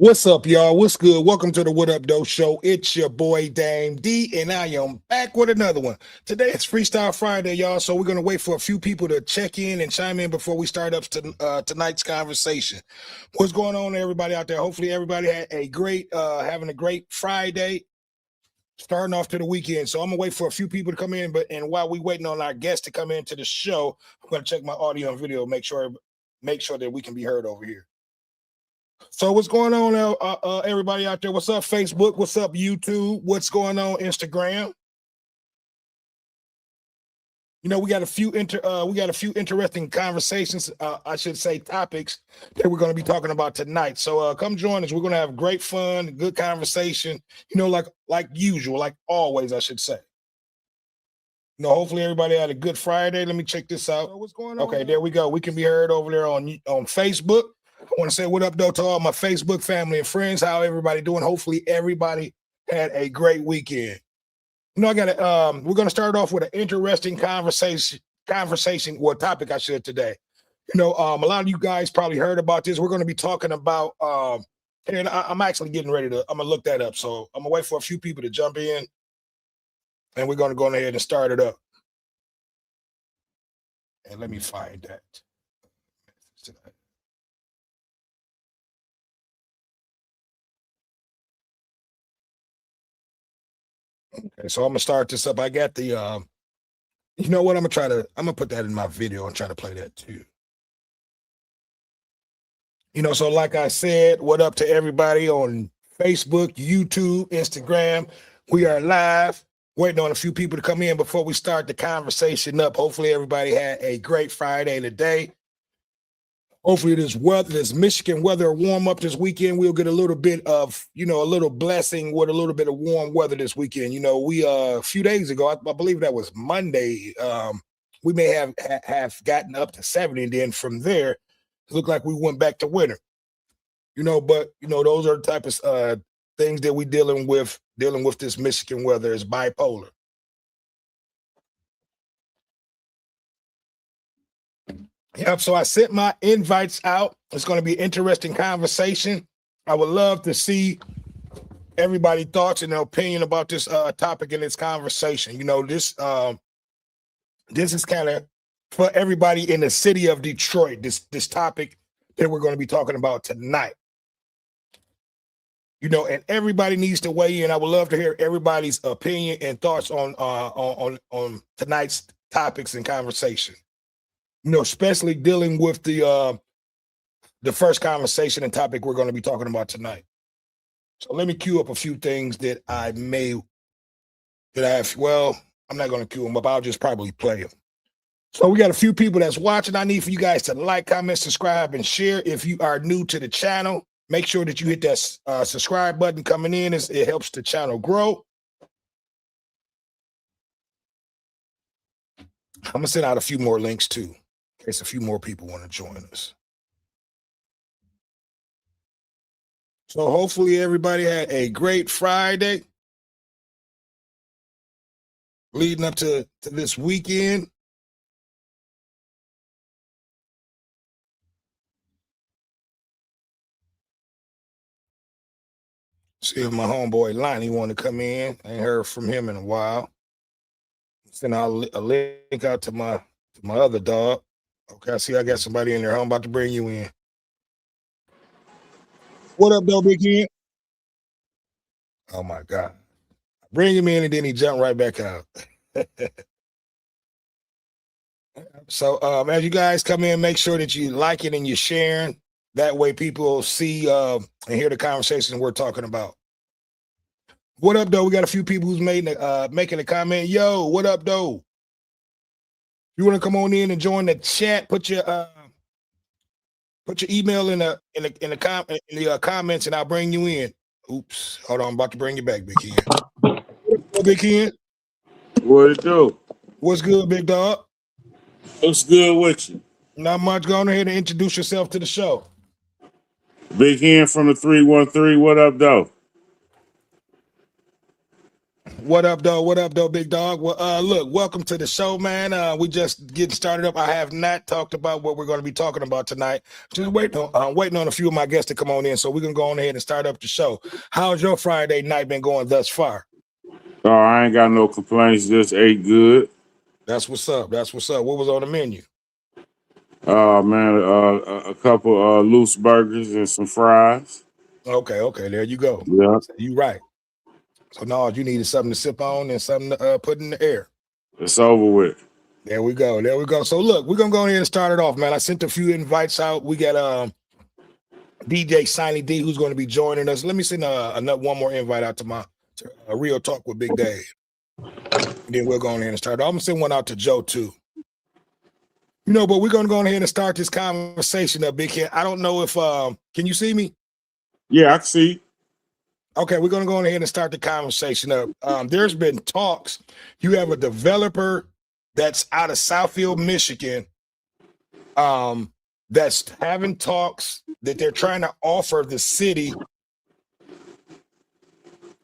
What's up, y'all? What's good? Welcome to the What Up Doe Show. It's your boy Dame D, and I am back with another one. Today it's Freestyle Friday, y'all. So we're gonna wait for a few people to check in and chime in before we start up to tonight's conversation. What's going on, everybody out there? Hopefully, everybody had a great, having a great Friday, starting off to the weekend. So I'm gonna wait for a few people to come in, and while we waiting on our guests to come into the show, I'm gonna check my audio and video, make sure that we can be heard over here. So what's going on, everybody out there? What's up, Facebook? What's up, YouTube? What's going on, Instagram? You know, we got a few interesting conversations. I should say topics that we're going to be talking about tonight. So come join us. We're going to have great fun, good conversation. You know, like usual, like always, I should say. You know, hopefully everybody had a good Friday. Let me check this out. What's going on? Okay, there we go. We can be heard over there on Facebook. I want to say what up, though, to all my Facebook family and friends. How everybody doing? Hopefully everybody had a great weekend. You know, we're gonna start off with an interesting conversation, or topic I should today. You know, a lot of you guys probably heard about this. We're gonna be talking about and I'm actually getting ready to, I'm gonna look that up. So I'm gonna wait for a few people to jump in, and we're gonna go ahead and start it up. And let me find that. Okay, so I'm gonna start this up. I got the you know what? I'm gonna put that in my video and try to play that too. You know, so like I said, what up to everybody on Facebook, YouTube, Instagram? We are live, waiting on a few people to come in before we start the conversation up. Hopefully everybody had a great Friday today. Hopefully this Michigan weather warm up this weekend. We'll get a little bit of, a little blessing with a little bit of warm weather this weekend. You know, we a few days ago, I believe that was Monday, we may have gotten up to 70, and then from there, it looked like we went back to winter. You know, but those are the type of things that we dealing with this Michigan weather is bipolar. Yep. So I sent my invites out. It's going to be an interesting conversation. I would love to see everybody's thoughts and their opinion about this topic in this conversation. You know, this is kind of for everybody in the city of Detroit. This topic that we're going to be talking about tonight. You know, and everybody needs to weigh in. I would love to hear everybody's opinion and thoughts on tonight's topics and conversation. You know, especially dealing with the first conversation and topic we're going to be talking about tonight. So let me cue up a few things that I'm not going to cue them up. I'll just probably play them. So we got a few people that's watching. I need for you guys to like, comment, subscribe, and share. If you are new to the channel, make sure that you hit that subscribe button coming in. It helps the channel grow. I'm going to send out a few more links too, in case a few more people want to join us. So hopefully everybody had a great Friday leading up to this weekend. See if my homeboy Lonnie want to come in. I ain't heard from him in a while. Send out a link out to my other dog. Okay, I see I got somebody in there. I'm about to bring you in. What up, though, Big Ken? Oh my God. Bring him in and then he jumped right back out. So as you guys come in, make sure that you like it and you're sharing. That way people see and hear the conversation we're talking about. What up, though? We got a few people who's making a comment. Yo, what up, though? You want to come on in and join the chat? Put your email in the comments, and I'll bring you in. Oops, hold on, I'm about to bring you back, Big Ken. Big Ken, what it do? What's good, big dog? What's good with you? Not much. Go on ahead and introduce yourself to the show. Big Hen from the 313. What up, though? What up, though? What up, though, big dog? Well, look, welcome to the show, man. We just getting started up. I have not talked about what we're going to be talking about tonight. Just waiting on a few of my guests to come on in, so we're gonna go on ahead and start up the show. How's your Friday night been going thus far? Oh, I ain't got no complaints. Just ate good. That's what's up. That's what's up. What was on the menu? Man, a couple loose burgers and some fries. Okay, there you go. Yeah, You right. So now you needed something to sip on and something to put in the air. it's over with. There we go. There we go. So look, we're gonna go ahead and start it off, man. I sent a few invites out. We got DJ Signy D who's going to be joining us. Let me send one more invite out to a real talk with Big Dave. And then we'll go on ahead and start. I'm gonna send one out to Joe too. But we're gonna go ahead and start this conversation up, Big Kid. I don't know if can you see me? Yeah, I can see. Okay, we're gonna go ahead and start the conversation up. There's been talks. You have a developer that's out of Southfield, Michigan, that's having talks that they're trying to offer the city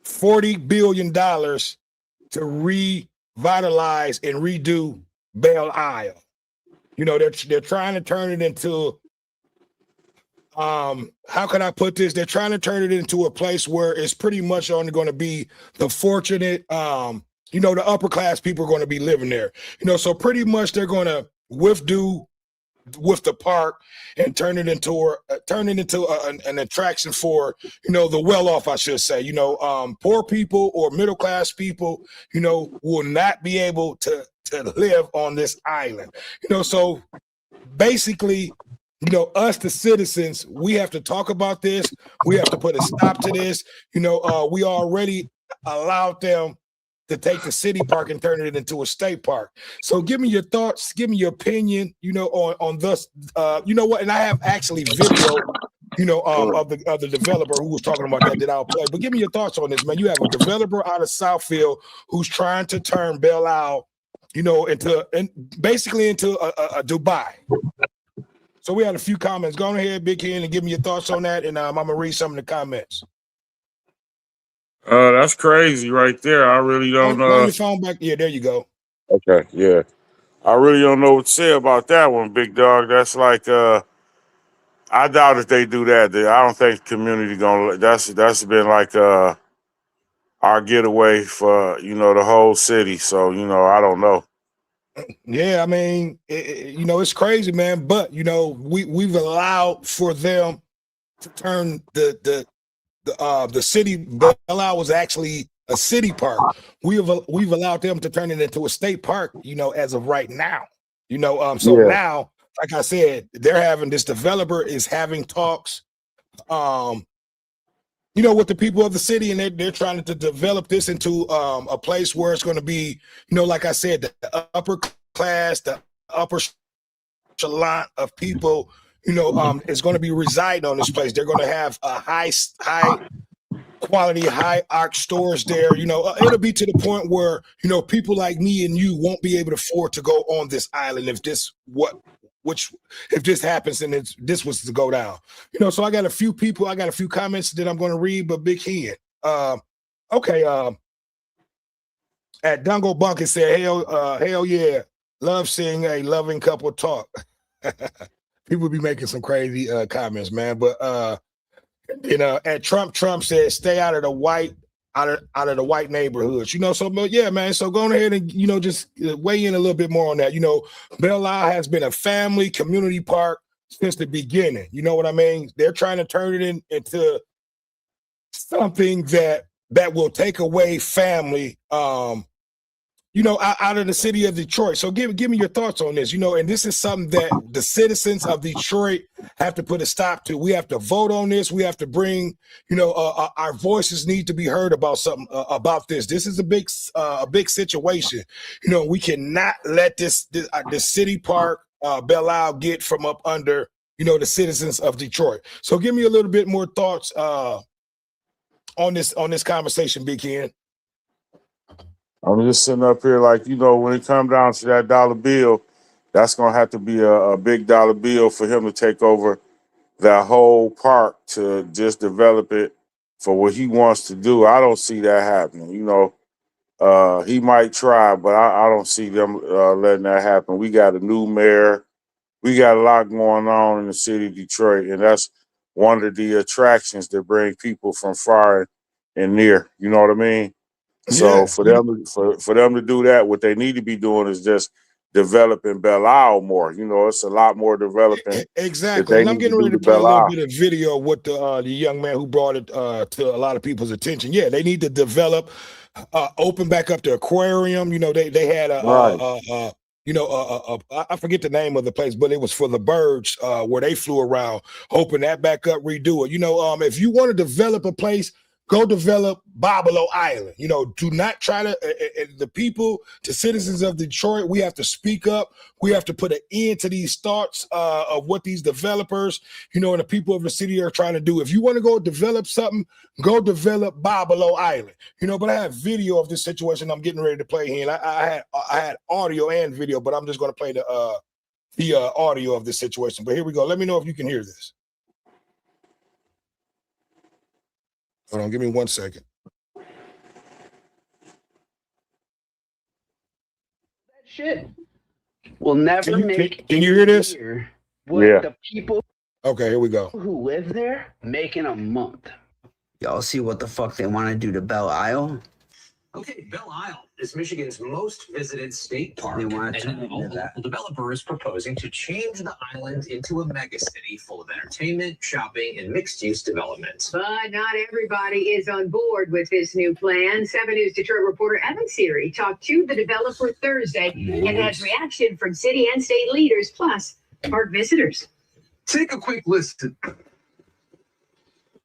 $40 billion to revitalize and redo Belle Isle. They're trying to turn it into how can I put this? They're trying to turn it into a place where it's pretty much only going to be the fortunate, the upper class people are going to be living there. So pretty much they're going to do with the park and turn it into an attraction for the well-off, I should say. Poor people or middle class people will not be able to live on this island. So basically, us, the citizens, we have to talk about this. We have to put a stop to this. We already allowed them to take the city park and turn it into a state park. So give me your thoughts, give me your opinion, on this. You know what? And I have actually video, of the developer who was talking about that I'll play. But give me your thoughts on this, man. You have a developer out of Southfield who's trying to turn Belle Isle, basically into a Dubai. So we had a few comments. Go ahead, Big Ken, and give me your thoughts on that, and I'm gonna read some of the comments. That's crazy right there. I really don't Run your phone back. Yeah, there you go. Okay, yeah. I really don't know what to say about that one, big dog. That's like I doubt if they do that. I don't think the community gonna. That's been like our getaway for the whole city. So I don't know. Yeah, I mean, it's crazy, man. But we've allowed for them to turn the city. Belle Isle was actually a city park. We've allowed them to turn it into a state park. As of right now. So Yeah. now, like I said, this developer is having talks. With the people of the city, and they're trying to develop this into a place where it's going to be, like I said, the upper class, the upper echelon of people, is going to be residing on this place. They're going to have a high quality, high arc stores there. It'll be to the point where people like me and you won't be able to afford to go on this island if this happens and this was to go down. So I got a few comments that I'm going to read, but Big Head. Okay. At Dungo Bucket said, hell yeah, love seeing a loving couple talk. People be making some crazy comments, man. But at Trump said, stay out of the white neighborhoods. So but yeah, man. So go ahead and just weigh in a little bit more on that. Belle Isle has been a family community park since the beginning. You know what I mean? They're trying to turn it into something that will take away family out of the city of Detroit. So give me your thoughts on this, and this is something that the citizens of Detroit have to put a stop to. We have to vote on this. We have to bring, our voices need to be heard about something about this. This is a big situation. We cannot let this city park, Belle Isle get from up under, the citizens of Detroit. So give me a little bit more thoughts on this conversation, Big Ken. I'm just sitting up here like, when it comes down to that dollar bill, that's going to have to be a big dollar bill for him to take over that whole park to just develop it for what he wants to do. I don't see that happening. He might try, but I don't see them letting that happen. We got a new mayor. We got a lot going on in the city of Detroit, and that's one of the attractions that bring people from far and near. You know what I mean? So Yeah. for them to do that, what they need to be doing is just developing Belle Isle more. You know, it's a lot more developing that Exactly. they And I'm need to getting do ready to to play a Belle little Isle. bit of video with the young man who brought it to a lot of people's attention. Yeah, they need to develop, open back up the aquarium. You know, they had Right. I forget the name of the place, but it was for the birds where they flew around. Open that back up, redo it. You know, if you want to develop a place, go develop Bobolo Island. You know, do not try to. The people, the citizens of Detroit, we have to speak up. We have to put an end to these thoughts of what these developers, you know, and the people of the city are trying to do. If you want to go develop something, go develop Bobolo Island. You know, but I have video of this situation I'm getting ready to play here. And I had audio and video, but I'm just going to play the audio of this situation. But here we go. Let me know if you can hear this. Hold on, give me 1 second. Shit will never make. Can you hear this? What Yeah. the people Okay, here we go. who live there make in a month. Y'all see what the fuck they want to do to Belle Isle? Okay, Belle Isle is Michigan's most visited state park. They want to And turn it into that. the developer is proposing to change the island into a megacity full of entertainment, shopping, and mixed-use development. But not everybody is on board with this new plan. 7 News Detroit reporter Evan Siri talked to the developer Thursday and has reaction from city and state leaders, plus park visitors. Take a quick listen.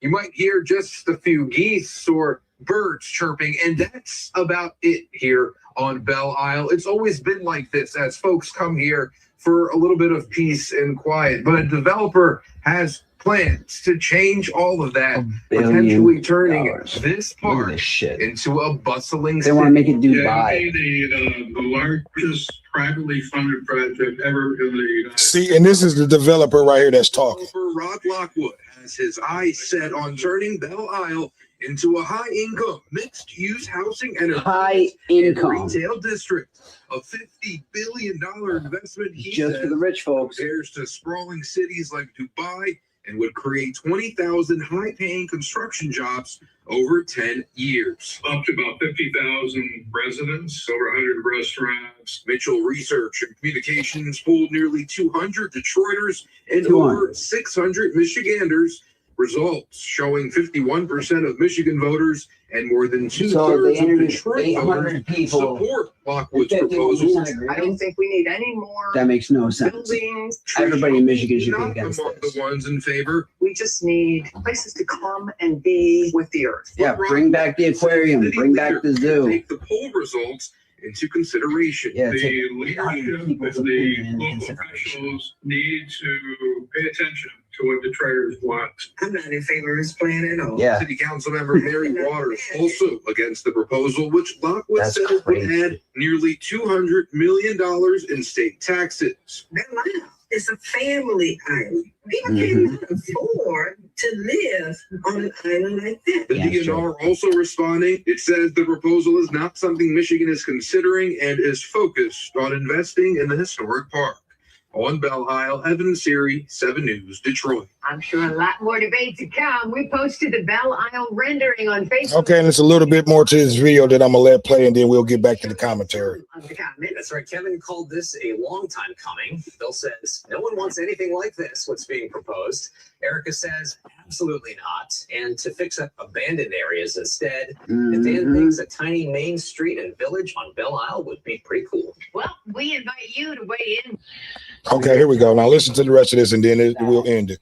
You might hear just a few geese or birds chirping, and that's about it here on Belle Isle. It's always been like this as folks come here for a little bit of peace and quiet. But a developer has plans to change all of that, potentially turning this park into a bustling They want to make it Dubai. The largest privately funded project ever in the United States. See, and this is the developer right here that's talking. Developer Rod Lockwood has his eyes set on turning Belle Isle into a high-income, mixed-use housing and retail district. A $50 billion investment, he Just says, for the rich folks. compares to sprawling cities like Dubai and would create 20,000 high-paying construction jobs over 10 years. Up to about 50,000 residents, over 100 restaurants. Mitchell Research and Communications polled nearly 200 Detroiters and over 600 Michiganders. Results showing 51% of Michigan voters and more than two-thirds of Detroit voters support Lockwood's proposal. I don't think we need any more. That makes no sense. Buildings. Everybody in Michigan should be Not against among this. the ones in favor. We just need places to come and be with the earth. Yeah, bring back the aquarium. Bring back the zoo. Take the poll results into consideration. Yeah, The take leadership and people's the opinion into local consideration. officials need to pay attention to what Detroiters want. I'm not in favor of this plan at all. Yeah, City Council member Mary Waters also against the proposal, which Lockwood That's said would crazy. add nearly $200 million in state taxes. Belle Isle is a family island. People cannot afford to live on an island like that. The Yeah, DNR also responding. It says the proposal is not something Michigan is considering and is focused on investing in the historic park. On Belle Isle, Evan Siri, 7 News, Detroit. I'm sure a lot more debate to come. We posted the Belle Isle rendering on Facebook. Okay, and it's a little bit more to this video that I'm gonna let play, and then we'll get back to the commentary. That's right. Kevin called this a long time coming. Bill says no one wants anything like this, what's being proposed. Erica says absolutely not. And to fix up abandoned areas instead. And Dan thinks a tiny main street and village on Belle Isle would be pretty cool. Well, we invite you to weigh in. Okay, here we go. Now listen to the rest of this, and then we'll end it.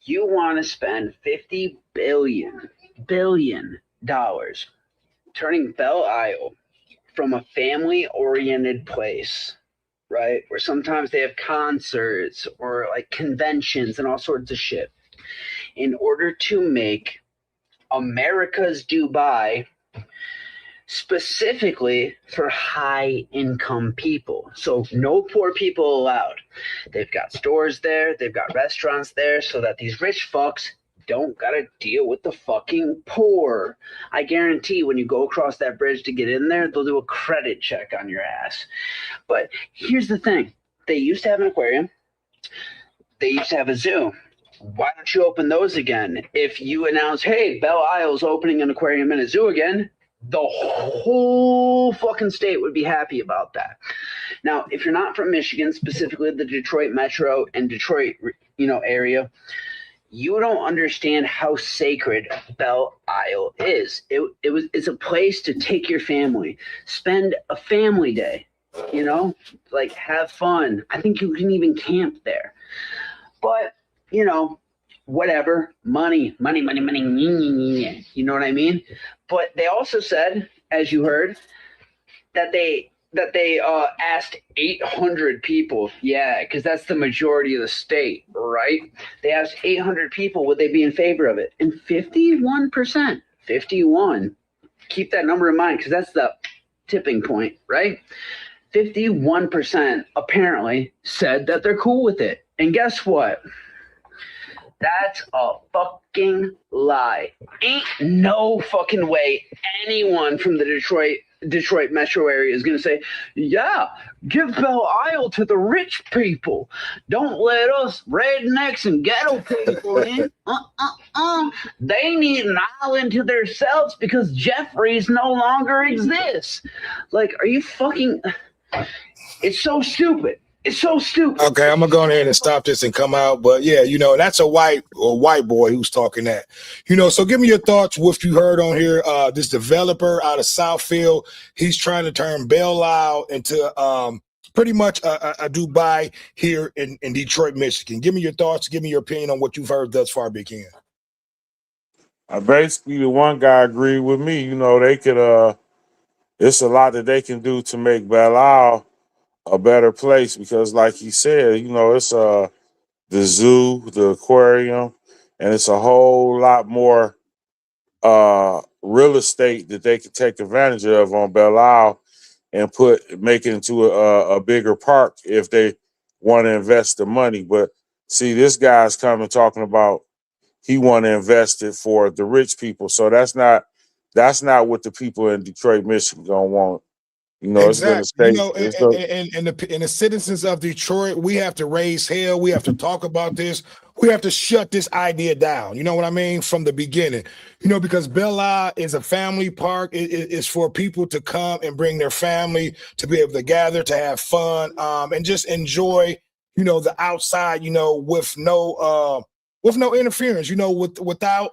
you want to spend $50 billion turning Belle Isle from a family-oriented place, right, where sometimes they have concerts or like conventions and all sorts of shit, in order to make America's Dubai specifically for high-income people. So no poor people allowed. They've got stores there, they've got restaurants there, so that these rich fucks don't gotta deal with the fucking poor. I guarantee when you go across that bridge to get in there, they'll do a credit check on your ass. But here's the thing. They used to have an aquarium. They used to have a zoo. Why don't you open those again? If you announce, hey, Belle Isle's opening an aquarium and a zoo again, the whole fucking state would be happy about that. Now, if you're not from Michigan, specifically the Detroit metro and Detroit, area, you don't understand how sacred Belle Isle is. It's a place to take your family, spend a family day, like have fun. I think you can even camp there. But, whatever, money, you know what I mean? But they also said, as you heard, that they asked 800 people. Yeah, because that's the majority of the state, right? They asked 800 people would they be in favor of it. And 51%, 51, keep that number in mind because that's the tipping point, right? 51% apparently said that they're cool with it. And guess what? That's a fucking lie. Ain't no fucking way anyone from the Detroit metro area is going to say, yeah, give Belle Isle to the rich people. Don't let us rednecks and ghetto people in. They need an island to themselves because Jeffries no longer exists. Like, are you fucking... It's so stupid. It's so stupid. Okay, I'm gonna go ahead and stop this and come out. But yeah, that's a white boy who's talking that. So give me your thoughts. What you heard on here? This developer out of Southfield, he's trying to turn Belle Isle into pretty much a Dubai here in Detroit, Michigan. Give me your thoughts. Give me your opinion on what you've heard thus far, Big Ken. Basically, the one guy agreed with me. They could. It's a lot that they can do to make Belle Isle a better place because, like he said, it's the zoo, the aquarium, and it's a whole lot more real estate that they could take advantage of on Belle Isle and make it into a bigger park if they want to invest the money. But see, this guy's coming talking about he want to invest it for the rich people. So that's not what the people in Detroit, Michigan gonna want. Exactly. It's been a state. And the citizens of Detroit, we have to raise hell. We have to talk about this. We have to shut this idea down. You know what I mean? From the beginning, because Belle Isle is a family park. It's for people to come and bring their family to be able to gather, to have fun, and just enjoy, the outside, with no interference, without,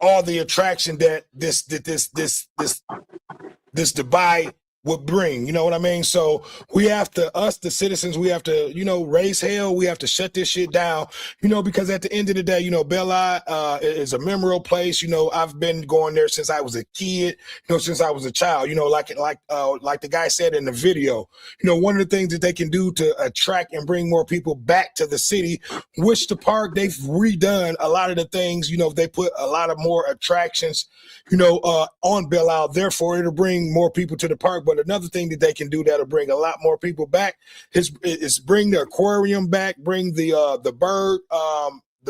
all the attraction that this Dubai would bring, you know what I mean? So we have to, the citizens, we have to, raise hell. We have to shut this shit down, because at the end of the day, Belle Isle is a memorable place. I've been going there since I was a kid, since I was a child, like the guy said in the video, one of the things that they can do to attract and bring more people back to the city, which the park, they've redone a lot of the things, they put a lot of more attractions, on Belle Isle. Therefore, it'll bring more people to the park. But another thing that they can do that'll bring a lot more people back is bring the aquarium back, bring the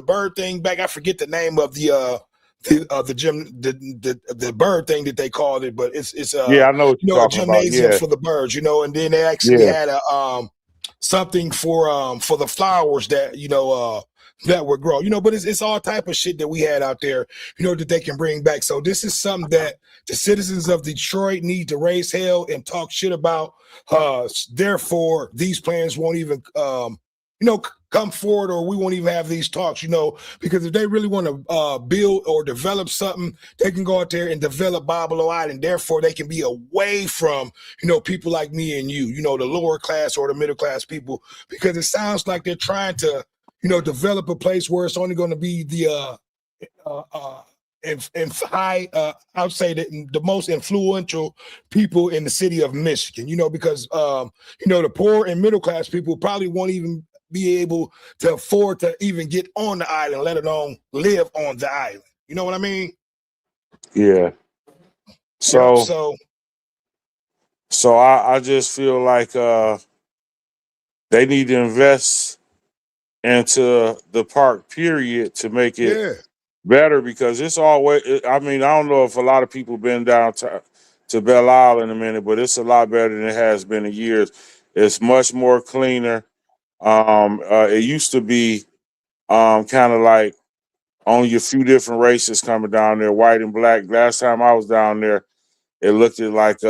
bird thing back. I forget the name of the bird thing that they called it, but it's I know what you're a talking about. gymnasium Yeah. for the birds, and then they actually had a something for the flowers that that would grow, but it's all type of shit that we had out there, that they can bring back. So this is something that the citizens of Detroit need to raise hell and talk shit about. Therefore, these plans won't even, come forward, or we won't even have these talks, because if they really want to build or develop something, they can go out there and develop Belle Isle, and therefore they can be away from, people like me and you, the lower class or the middle class people, because it sounds like they're trying to, develop a place where it's only going to be the high, I would say the most influential people in the city of Michigan, because the poor and middle class people probably won't even be able to afford to even get on the island, let alone live on the island. You know what I mean? Yeah. So I just feel like they need to invest into the park period to make it Yeah. better, because it's always, I mean, I don't know if a lot of people been down to Belle Isle in a minute, but it's a lot better than it has been in years. It's much more cleaner. It used to be kind of like only a few different races coming down there, white and black. Last time I was down there, it looked like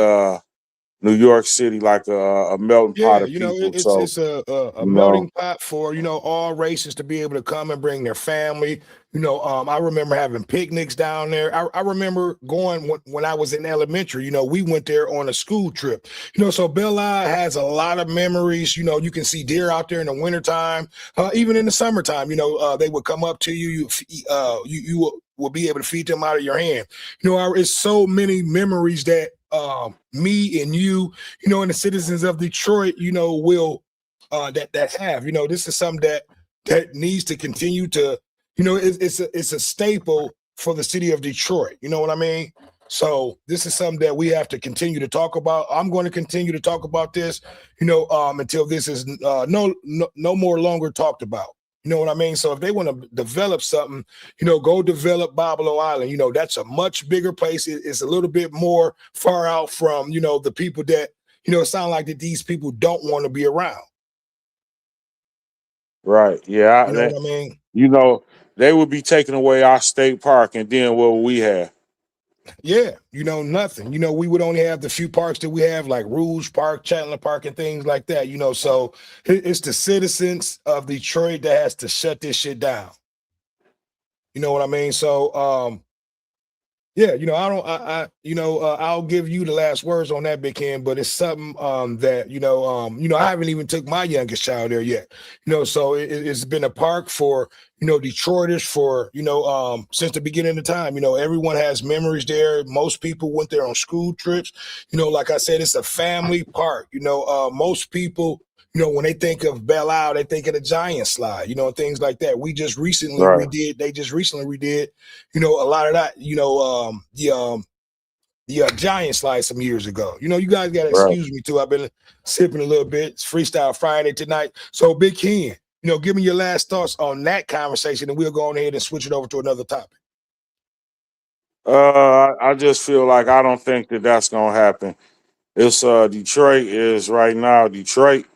New York City, like a melting pot Yeah, of you know, people. it's So, it's a you know, melting pot for, all races to be able to come and bring their family. I remember having picnics down there. I remember going when I was in elementary. We went there on a school trip. So Belle Isle has a lot of memories. You can see deer out there in the wintertime, even in the summertime. They would come up to you. You will be able to feed them out of your hand. It's so many memories that me and you, and the citizens of Detroit, will that have. This is something that needs to continue to, it's a staple for the city of Detroit. You know what I mean? So this is something that we have to continue to talk about. I'm going to continue to talk about this, until this is no more longer talked about. You know what I mean? So if they want to develop something, go develop Boblo Island. That's a much bigger place. It's a little bit more far out from, the people that, it sounds like that these people don't want to be around. right. Yeah. You know what I mean? You know, they would be taking away our state park, and then what would we have? Yeah, nothing. We would only have the few parks that we have, like Rouge Park, Chandler Park, and things like that. So it's the citizens of Detroit that has to shut this shit down. You know what I mean? So yeah, I'll give you the last words on that, Big Ken, but it's something that I haven't even took my youngest child there yet. So it's been a park for Detroiters for since the beginning of time. Everyone has memories there. Most people went there on school trips. Like I said, it's a family park. Most people, when they think of Belle Isle, they think of the Giant Slide, and things like that. They just recently redid, a lot of that, the Giant Slide some years ago. You guys got to Right. excuse me too. I've been sipping a little bit. It's Freestyle Friday tonight. So Big Ken, give me your last thoughts on that conversation, and we'll go on ahead and switch it over to another topic. I just feel like I don't think that that's gonna happen. It's Detroit is right now. Detroit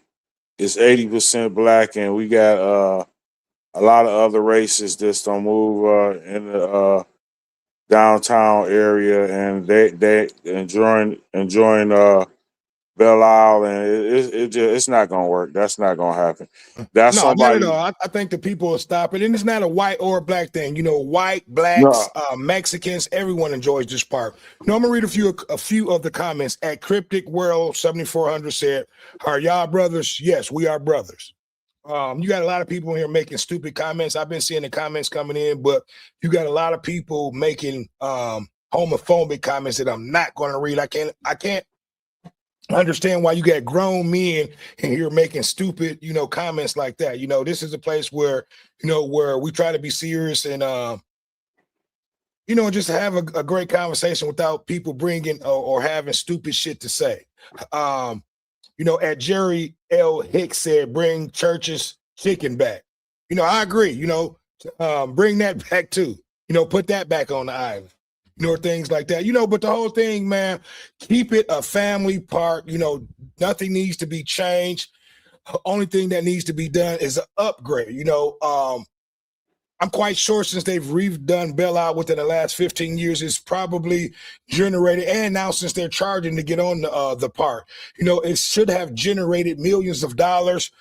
is 80% black, and we got a lot of other races that don't move in the downtown area, and they enjoying Belle Isle, and it's not gonna work. That's not gonna happen. That's No, not somebody. at all. I think the people will stop it. And it's not a white or a black thing. White, blacks, No, Mexicans, everyone enjoys this park. I'm going to read a few of the comments. At Cryptic World 7400 said, are y'all brothers? Yes, we are brothers. You got a lot of people in here making stupid comments. I've been seeing the comments coming in, but you got a lot of people making homophobic comments that I'm not going to read. I can't understand why you got grown men in here making stupid, comments like that. This is a place where, where we try to be serious and, just have a great conversation without people bringing or having stupid shit to say. At Jerry L. Hicks said, bring Church's chicken back. I agree, bring that back too. Put that back on the island. Things like that, but the whole thing, man, keep it a family park. Nothing needs to be changed. Only thing that needs to be done is an upgrade. I'm quite sure since they've redone Belle Isle within the last 15 years, it's probably generated, and now since they're charging to get on the park, it should have generated millions of dollars.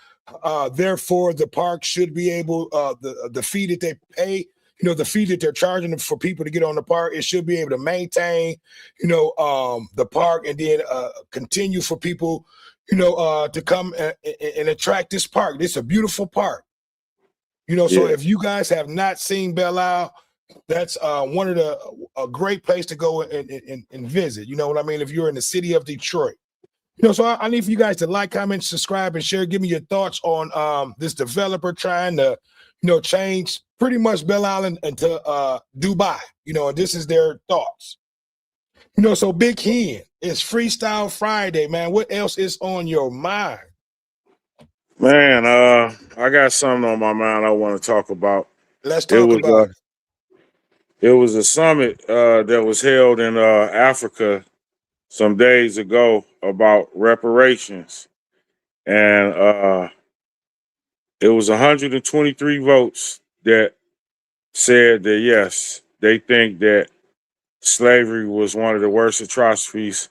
Therefore, the park should be able, the fee that they pay, the fee that they're charging for people to get on the park, it should be able to maintain, the park, and then continue for people, to come and attract this park. It's a beautiful park. So yeah, if you guys have not seen Belle Isle, that's one of a great place to go and visit. You know what I mean? If you're in the city of Detroit. So I need for you guys to like, comment, subscribe, and share. Give me your thoughts on this developer trying to, change pretty much Belle Isle into Dubai. And this is their thoughts. So Big Hen, it's Freestyle Friday, man. What else is on your mind? Man, I got something on my mind I want to talk about. Let's It talk was about it. it was a summit that was held in Africa some days ago about reparations, and it was 123 votes that said that yes, they think that slavery was one of the worst atrocities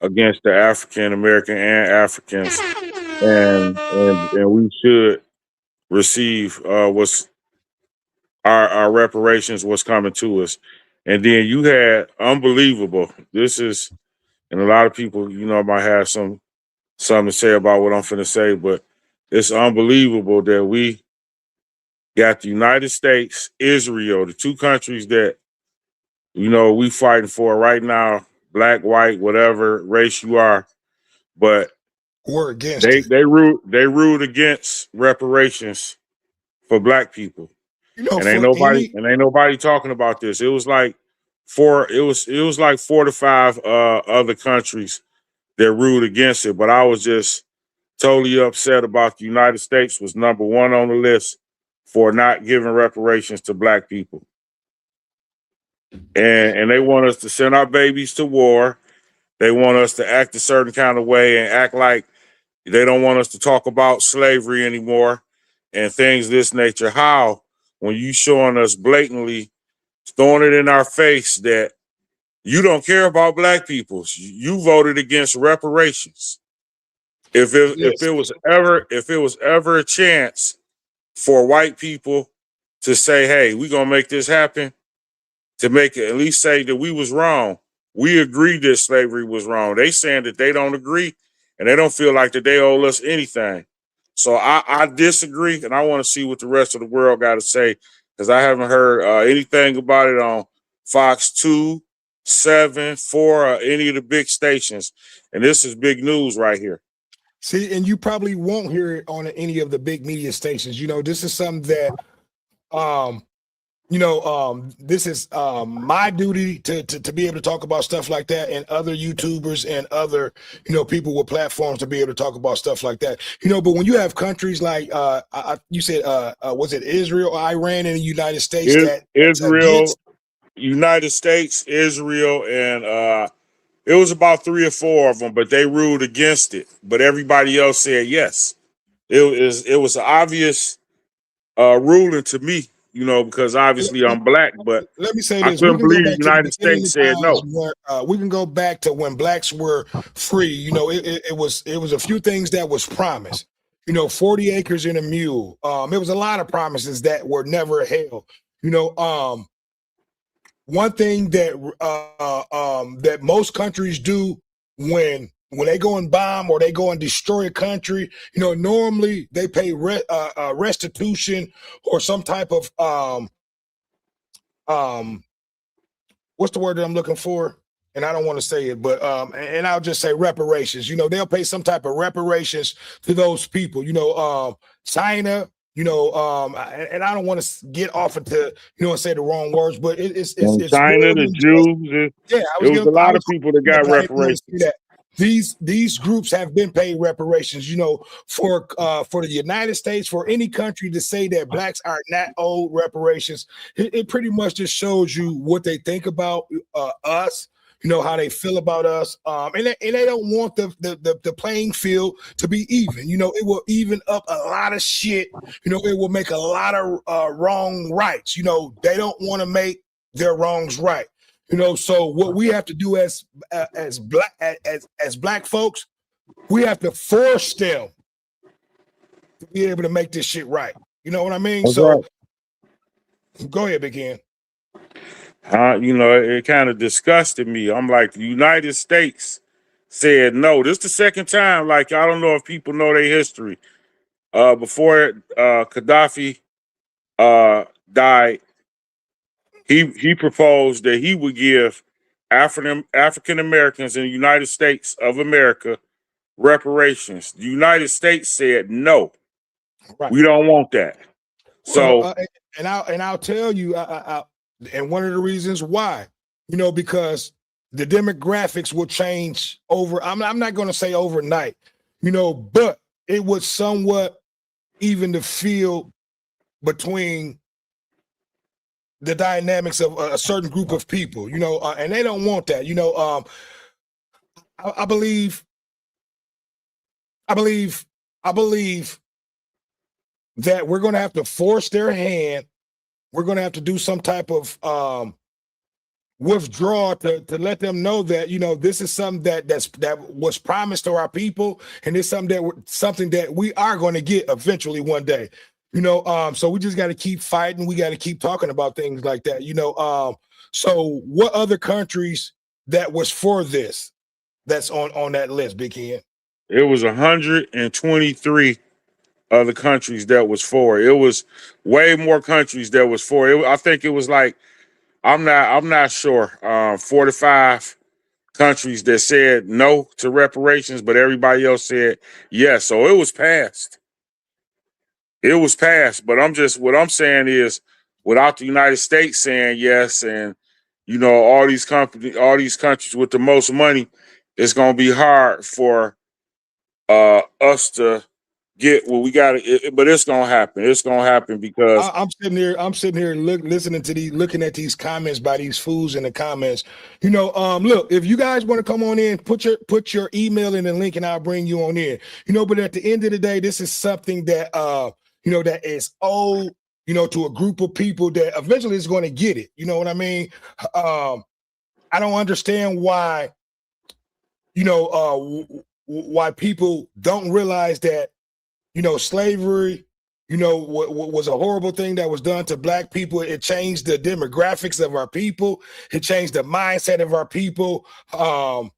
against the African American and Africans, and we should receive what's our reparations was coming to us. And then you had unbelievable. This is, and a lot of people, might have something to say about what I'm finna say, but it's unbelievable that we got the United States, Israel, the two countries that we fighting for right now, black, white, whatever race you are, but We're against they it. ruled against reparations for black people. And ain't For nobody any and ain't nobody talking about this. It was like four to five other countries that ruled against it, but I was just totally upset about the United States was number one on the list for not giving reparations to black people. And they want us to send our babies to war. They want us to act a certain kind of way and act like they don't want us to talk about slavery anymore and things of this nature. How, when you showing us blatantly, throwing it in our face that you don't care about black people, you voted against reparations. listen. If it was ever a chance for white people to say, "Hey, we're gonna make this happen," to make it at least say that we was wrong. We agreed that slavery was wrong. They saying that they don't agree and they don't feel like that they owe us anything. So I disagree, and I want to see what the rest of the world got to say because I haven't heard anything about it on Fox 2, 7, 4, or any of the big stations. And this is big news right here. See, and you probably won't hear it on any of the big media stations. This is something that um this is my duty to be able to talk about stuff like that, and other YouTubers and other people with platforms to be able to talk about stuff like that. But when you have countries like you said was it Israel, Iran, and the United States that's Israel, against. United States, Israel, and it was about 3 or 4 of them, but they ruled against it. But everybody else said yes. It was an obvious ruling to me, because obviously I'm black, but Let me say I this: we couldn't can go believe the back to the United beginning States of said times no. where we can go back to when blacks were free. It was a few things that was promised. 40 acres and a mule. It was a lot of promises that were never held. One thing that that most countries do when they go and bomb or they go and destroy a country, normally they pay restitution or some type of um what's the word that I'm looking for? And I don't want to say it, but and I'll just say reparations. They'll pay some type of reparations to those people. China. And I don't want to get off into and say the wrong words, but And it's China, more the than just. Jews, Yeah, it was a I lot was of people that going got but I didn't want to say reparations. that. These groups have been paid reparations, for the United States, for any country to say that blacks are not owed reparations. It pretty much just shows you what they think about us, how they feel about us, and they don't want the playing field to be even. It will even up a lot of shit. It will make a lot of wrong rights. They don't want to make their wrongs right. So what we have to do as black folks, we have to force them to be able to make this shit right. You know what I mean? That's So right. go ahead, Big Ken. It kind of disgusted me. I'm like, the United States said no. This is the second time. Like, I don't know if people know their history. Before Gaddafi died, he proposed that he would give African Americans in the United States of America reparations. The United States said no, Right. we don't want that. Well, So I'll tell you, and one of the reasons why, because the demographics will change over. I'm not going to say overnight, but it would somewhat even the field between the dynamics of a certain group of people, and they don't want that. I believe that we're going to have to force their hand. We're going to have to do some type of withdraw to let them know that this is something that was promised to our people, and it's something that we are going to get eventually one day. So we just got to keep fighting. We got to keep talking about things like that. So what other countries that was for this that's on that list, Big Ken? It was 123 other countries that was for it. It was way more countries that was for it. I think it was like, I'm not sure, 45 countries that said no to reparations, but everybody else said yes. So it was passed. It was passed. But what I'm saying is, without the United States saying yes, and all these countries with the most money, it's gonna be hard for us to get what we got. But it's gonna happen. It's gonna happen because I'm sitting here looking at these comments by these fools in the comments. Look, if you guys want to come on in, put your email in the link and I'll bring you on in. But at the end of the day, this is something that that is owed, to a group of people that eventually is going to get it. You know what I mean? I don't understand why, why people don't realize that, slavery, was a horrible thing that was done to Black people. It changed the demographics of our people. It changed the mindset of our people. And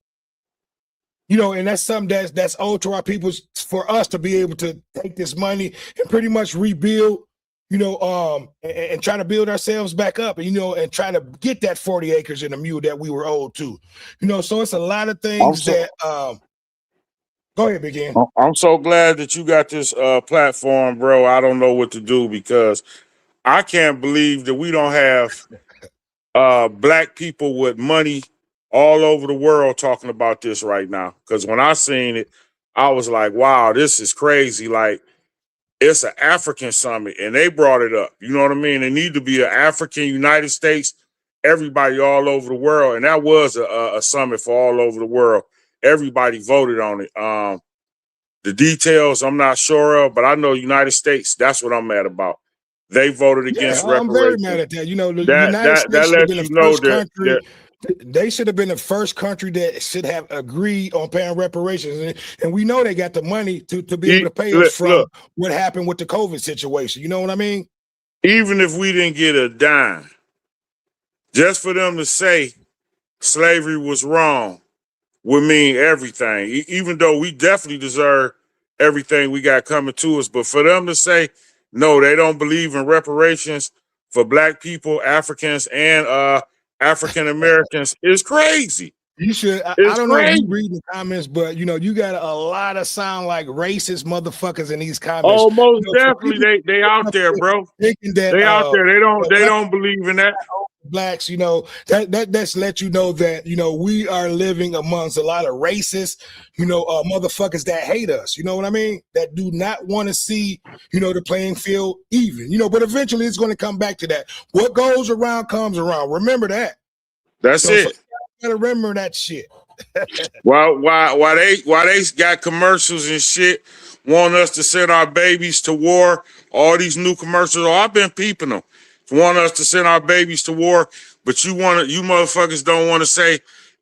that's something that's owed to our people, for us to be able to take this money and pretty much rebuild, and try to build ourselves back up, and try to get that 40 acres and a mule that we were owed to. So it's a lot of things that go ahead, Big N. I'm so glad that you got this platform, bro. I don't know what to do because I can't believe that we don't have Black people with money all over the world talking about this right now. Because when I seen it, I was like, wow, this is crazy. Like, it's an African summit, and they brought it up. You know what I mean? It need to be an African, United States, everybody all over the world. And that was a summit for all over the world. Everybody voted on it. The details I'm not sure of, but I know United States, that's what I'm mad about. They voted against reparations. I'm very mad at that. The United States that should have lets been you the know first country. that They should have been the first country that should have agreed on paying reparations. And we know they got the money to be able to pay us from what happened with the COVID situation. You know what I mean? Even if we didn't get a dime, just for them to say slavery was wrong would mean everything, even though we definitely deserve everything we got coming to us. But for them to say, no, they don't believe in reparations for Black people, Africans, and African Americans is crazy. You should. I don't know if you read the comments, but you got a lot of sound like racist motherfuckers in these comments. Oh, most definitely, they out there, bro. Thinking that they out there. They don't believe in that. Blacks, that's let you know that we are living amongst a lot of racist, motherfuckers that hate us. You know what I mean? That do not want to see, the playing field even. But eventually it's going to come back to that. What goes around comes around. Remember that. That's it. So gotta remember that shit. Why they got commercials and shit, want us to send our babies to war? All these new commercials, I've been peeping them. Want us to send our babies to war, but you motherfuckers don't want to say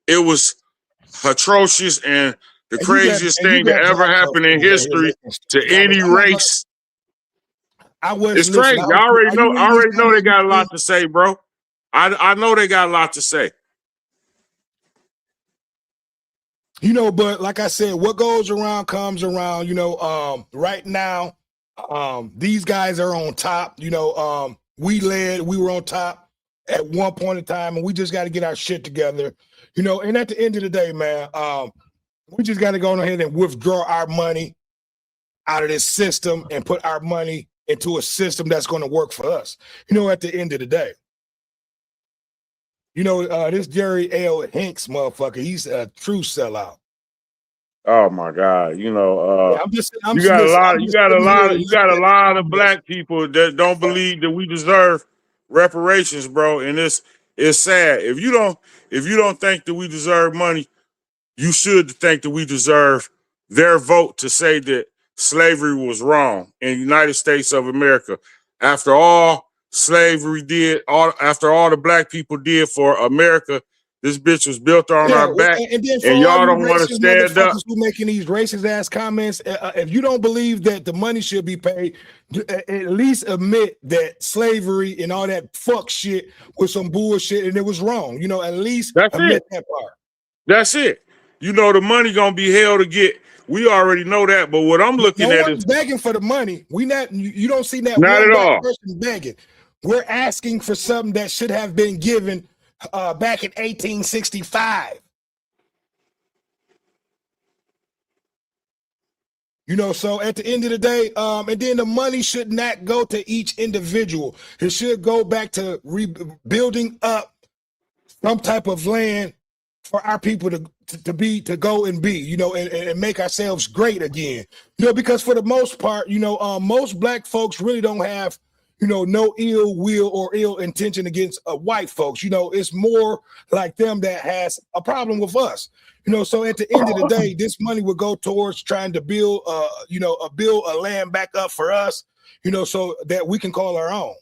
it was atrocious and the craziest thing that ever happened in history to any race. It's crazy. I already know they got a lot to say, bro. I know they got a lot to say. But like I said, what goes around comes around. Right now, these guys are on top. We were on top at one point in time, and we just got to get our shit together. And at the end of the day, man, we just got to go ahead and withdraw our money out of this system and put our money into a system that's going to work for us. At the end of the day. This Jerry L. Hinks motherfucker, he's a true sellout. Oh my God. You know, Yeah, I'm you just got a listen. lot I'm of you just got a sitting here lot of and you got looking a at the lot of comments. black people that don't believe that we deserve reparations, bro. And it's sad. If you don't think that we deserve money, you should think that we deserve their vote to say that slavery was wrong in the United States of America. After all slavery did, after all the black people did for America, this bitch was built on Yeah, our back, and then for and all y'all you don't want to racist stand up. motherfuckers who making these racist ass comments, if you don't believe that the money should be paid, at least admit that slavery and all that fuck shit was some bullshit and it was wrong. You know, at least That's admit it. that part. That's it. You know the money gonna be held to get. We already know that. But what I'm looking No at one's is begging for the money. We not. You don't see that not one at black all. person begging. We're asking for something that should have been given back in 1865. You know, so at the end of the day, and then the money should not go to each individual. It should go back to rebuilding up some type of land for our people to go and be, you know, and make ourselves great again. You know, because for the most part, you know, most black folks really don't have, you know, no ill will or ill intention against white folks. You know, it's more like them that has a problem with us. You know, so at the end of the day, this money would go towards trying to build, build a land back up for us, you know, so that we can call our own.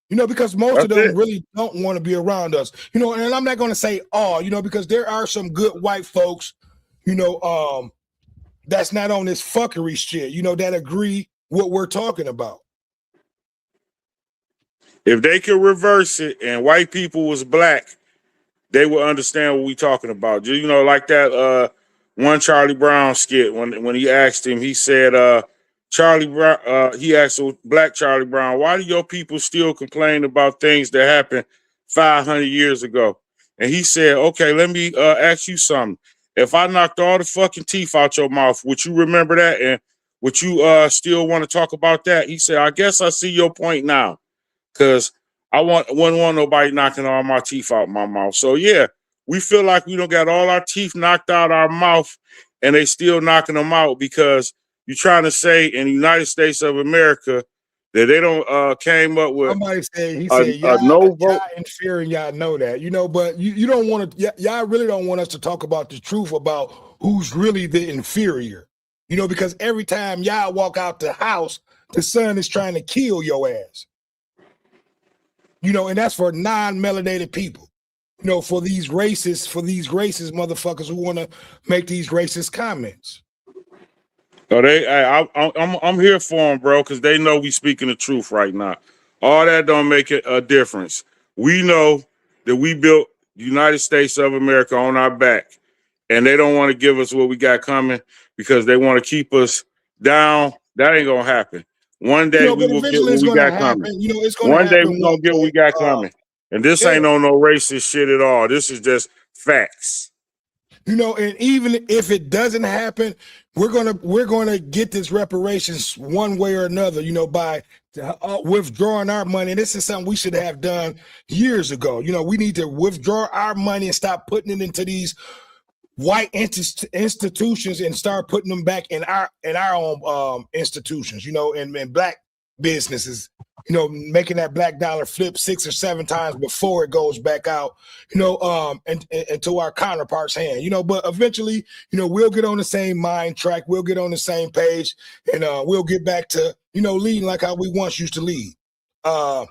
You know, because most of That's them it. really don't want to be around us. You know, and I'm not going to say all, you know, because there are some good white folks, you know, that's not on this fuckery shit, you know, that agree what we're talking about. If they could reverse it and white people was black, they would understand what we talking about. You know, like that one Charlie Brown skit when he asked him, he said, Charlie Brown, he asked black Charlie Brown, why do your people still complain about things that happened 500 years ago? And he said, okay, let me ask you something. If I knocked all the fucking teeth out your mouth, would you remember that? And would you still want to talk about that? He said, I guess I see your point now. Cause wouldn't want nobody knocking all my teeth out my mouth. So yeah, we feel like we don't got all our teeth knocked out our mouth, and they still knocking them out because you're trying to say in the United States of America that they don't came up with Somebody said, he a, said, a no vote. y'all inferior, y'all know that, you know, but you don't want to, y'all really don't want us to talk about the truth about who's really the inferior, you know, because every time y'all walk out the house, the sun is trying to kill your ass. You know, and that's for non-melanated people. You know, for these racist motherfuckers who want to make these racist comments. So I'm here for them, bro, because they know we speaking the truth right now. All that don't make it a difference. We know that we built the United States of America on our back, and they don't want to give us what we got coming because they want to keep us down. That ain't gonna happen. One You day know, we but will get eventually what it's we going to got coming. happen. You know, it's going to One day happen we one gonna get what day. we got coming. And this Yeah. ain't on no racist shit at all. This is just facts. You know, and even if it doesn't happen, we're gonna get this reparations one way or another. You know, by withdrawing our money. And this is something we should have done years ago. You know, we need to withdraw our money and stop putting it into these white institutions and start putting them back in our own institutions. You know, and black businesses. You know, making that black dollar flip 6 or 7 times before it goes back out, you know, and to our counterparts' hand, you know, but eventually, you know, we'll get on the same mind track, we'll get on the same page, and we'll get back to, you know, leading like how we once used to lead. I'm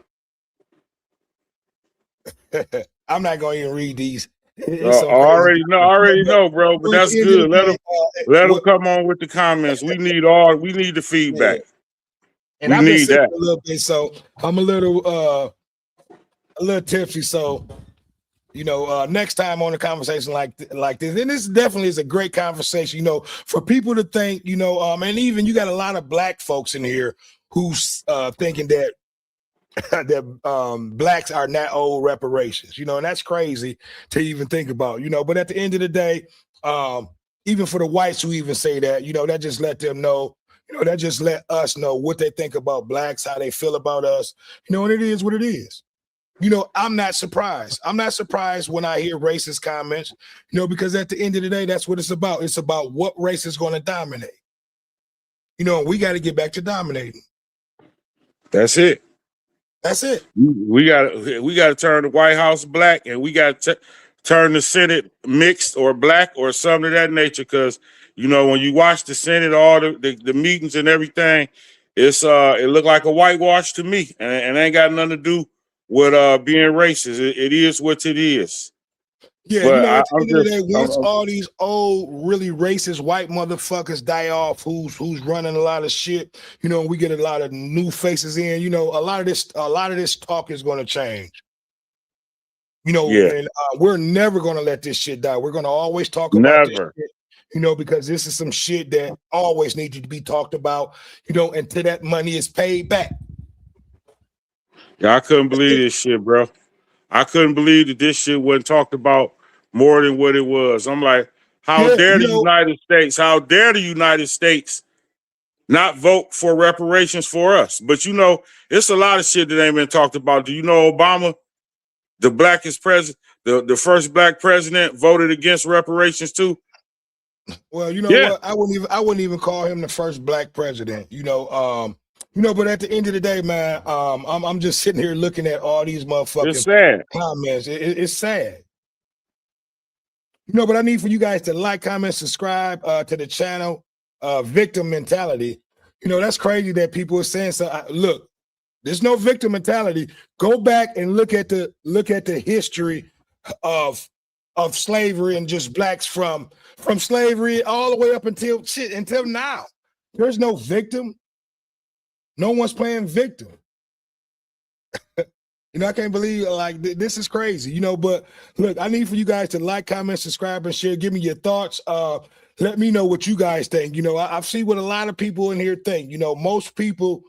not gonna even read these. It's I some crazy, already but know, bro. But at that's the end of good. the day, Let them come on with the comments. We need the yeah. feedback. And We I've been need sick that. a little bit, so I'm a little tipsy, so you know, next time on a conversation like this, and this definitely is a great conversation, you know, for people to think, you know, and even you got a lot of black folks in here who's thinking that that blacks are not owed reparations, you know, and that's crazy to even think about, you know. But at the end of the day, even for the whites who even say that, you know, that just let them know, you know, that just let us know what they think about blacks, how they feel about us, you know, and it is what it is. I'm not surprised. I'm not surprised when I hear racist comments, because at the end of the day, that's what it's about. It's about what race is going to dominate. We got to get back to dominating. That's it. That's it. We got to turn the White House black, and we got to turn the Senate mixed or black or something of that nature. Because when you watch the Senate, all the meetings and everything, it looked like a whitewash to me, and ain't got nothing to do with being racist. It is what it is. Yeah, but at the end of the day, once all these old, really racist white motherfuckers die off, who's running a lot of shit, we get a lot of new faces in. A lot of this talk is going to change. And we're never going to let this shit die. We're going to always talk about this shit, because this is some shit that always needs to be talked about, until that money is paid back. Yeah, I couldn't believe this shit, bro. I couldn't believe that this shit wasn't talked about more than what it was. I'm like, how dare the United States? How dare the United States not vote for reparations for us? But it's a lot of shit that ain't been talked about. Do you know Obama, the blackest president, the first black president, voted against reparations too? Well, what? I wouldn't even call him the first black president. But at the end of the day, man, I'm just sitting here looking at all these motherfucking comments. It's sad. But I need for you guys to like, comment, subscribe to the channel. Victim mentality. That's crazy that people are saying so. Look, there's no victim mentality. Go back and look at the history of slavery and just blacks from slavery all the way up until now. There's no victim. No one's playing victim. I can't believe this is crazy, but look, I need for you guys to like, comment, subscribe, and share. Give me your thoughts. Let me know what you guys think. I see what a lot of people in here think. Most people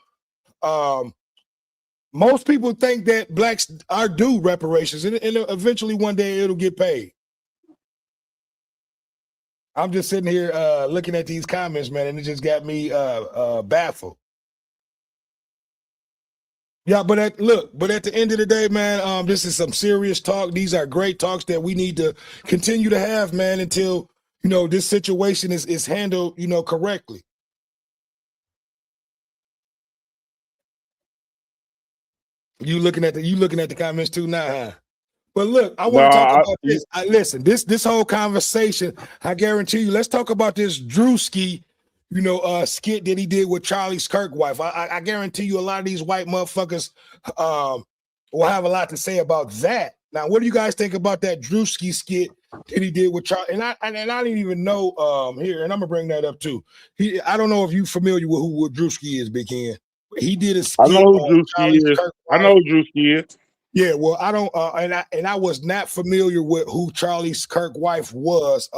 think that blacks are due reparations, and eventually one day it'll get paid. I'm just sitting here looking at these comments, man, and it just got me baffled. Yeah, but at the end of the day, man, this is some serious talk. These are great talks that we need to continue to have, man, until this situation is handled, correctly. You looking at the comments too now, huh? But look, I want to talk about this. Listen, this whole conversation, I guarantee you, let's talk about this Druski skit that he did with Charlie's Kirk wife. I guarantee you a lot of these white motherfuckers will have a lot to say about that. Now, what do you guys think about that Druski skit that he did with Charlie? And I didn't even know here, and I'm gonna bring that up too. I don't know if you're familiar with who Druski is, Big Ken. He did a skit. I know who Druski is. Yeah, well, I don't, and I was not familiar with who Charlie's Kirk wife was.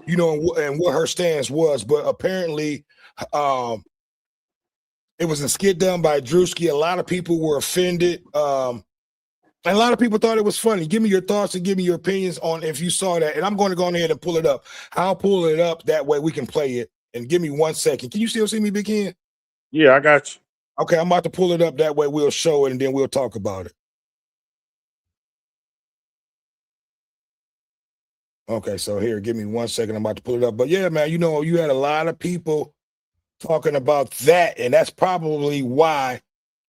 And what her stance was, but apparently it was a skit done by Druski. A lot of people were offended. And a lot of people thought it was funny. Give me your thoughts and give me your opinions on if you saw that. And I'm going to go ahead and pull it up. I'll pull it up that way we can play it. And give me 1 second. Can you still see me, Big Ken? Yeah, I got you. Okay, I'm about to pull it up that way. We'll show it and then we'll talk about it. Okay, so here, give me 1 second. I'm about to pull it up. But yeah, man, you had a lot of people talking about that, and that's probably why,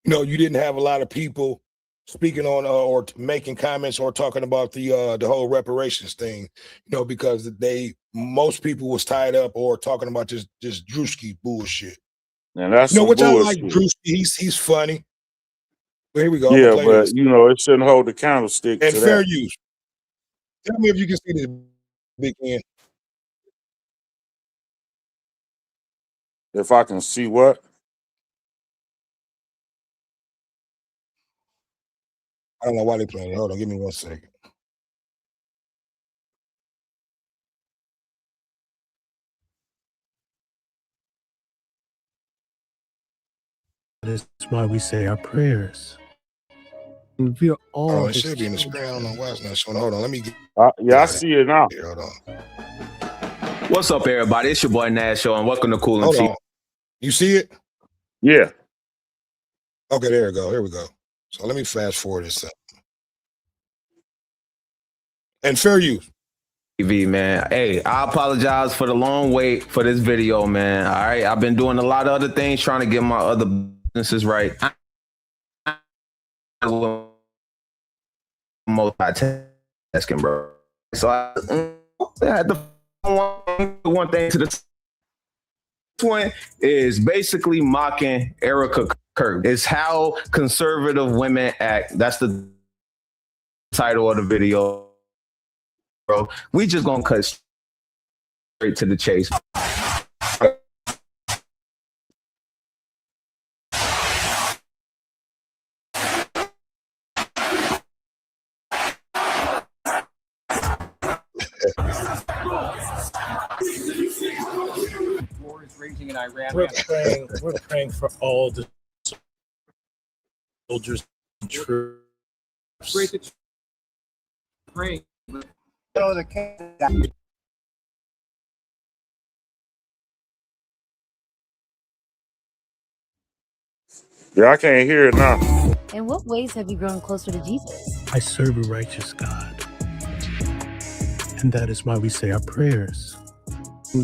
you didn't have a lot of people speaking on or making comments or talking about the whole reparations thing, because most people was tied up or talking about this Druski bullshit. And that's which bullshit. I like Druski. He's funny. But here we go. Yeah, but this. It shouldn't hold the candlestick and to fair that. use. Tell me if you can see this, Big Ken. If I can see what? I don't know why they playing it. Hold on, give me 1 second. That's why we say our prayers. And we are all. It should be in the screen. I don't know why it's not showing. Hold on, let me get. I see it now. Here, hold on. What's up, everybody? It's your boy Nash Show, and welcome to Cool and Cheap. You see it? Yeah. Okay, there we go. Here we go. So let me fast forward this up. And fair use. TV, man. Hey, I apologize for the long wait for this video, man. All right, I've been doing a lot of other things trying to get my other businesses right. Multitasking, bro. So I had to one thing to this one is basically mocking Erica Kirk. It's how conservative women act. That's the title of the video, bro. We just gonna cut straight to the chase. War is raging in Iran. We're praying for all the soldiers and troops. Great to praying. Yeah, I can't hear it now. In what ways have you grown closer to Jesus? I serve a righteous God. And that is why we say our prayers.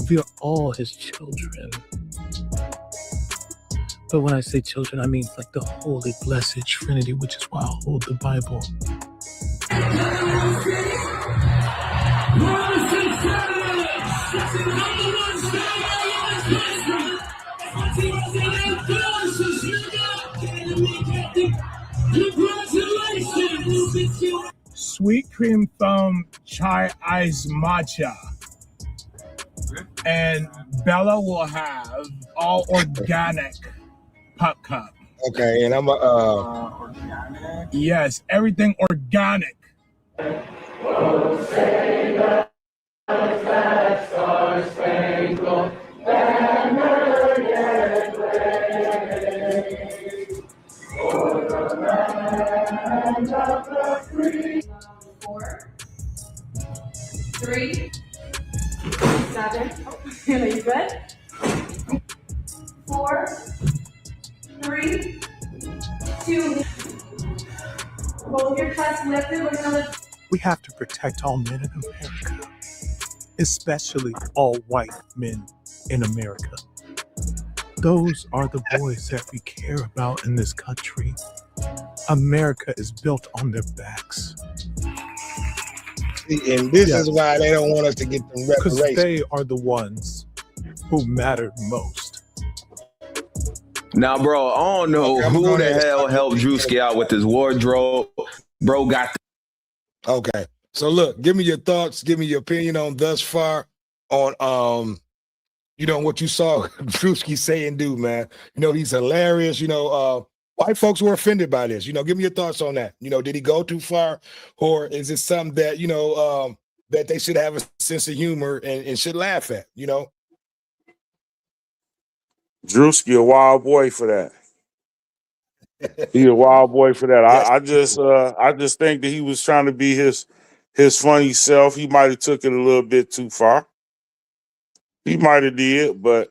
We are all his children. But when I say children, I mean like the Holy Blessed Trinity, which is why I hold the Bible. Sweet cream foam chai ice matcha. And Bella will have all organic pop cup. Okay, and I'm organic. Yes, everything organic. Four, 3, 7. Are you good? 4, 3, 2. Hold your chest lifted. We're gonna lift. We have to protect all men in America, especially all white men in America. Those are the boys that we care about in this country. America is built on their backs. and this is why they don't want us to get them Because reparations. they are the ones who matter most. Now, bro, I don't know who the hell helped Druski out with his wardrobe. Bro got Okay. So look, give me your thoughts, give me your opinion on thus far on what you saw Druski say and do, man. He's hilarious. White folks were offended by this. Give me your thoughts on that. Did he go too far? Or is it something that, that they should have a sense of humor and should laugh at, Druski a wild boy for that. He a wild boy for that. I just think that he was trying to be his funny self. He might have took it a little bit too far. He might have did, but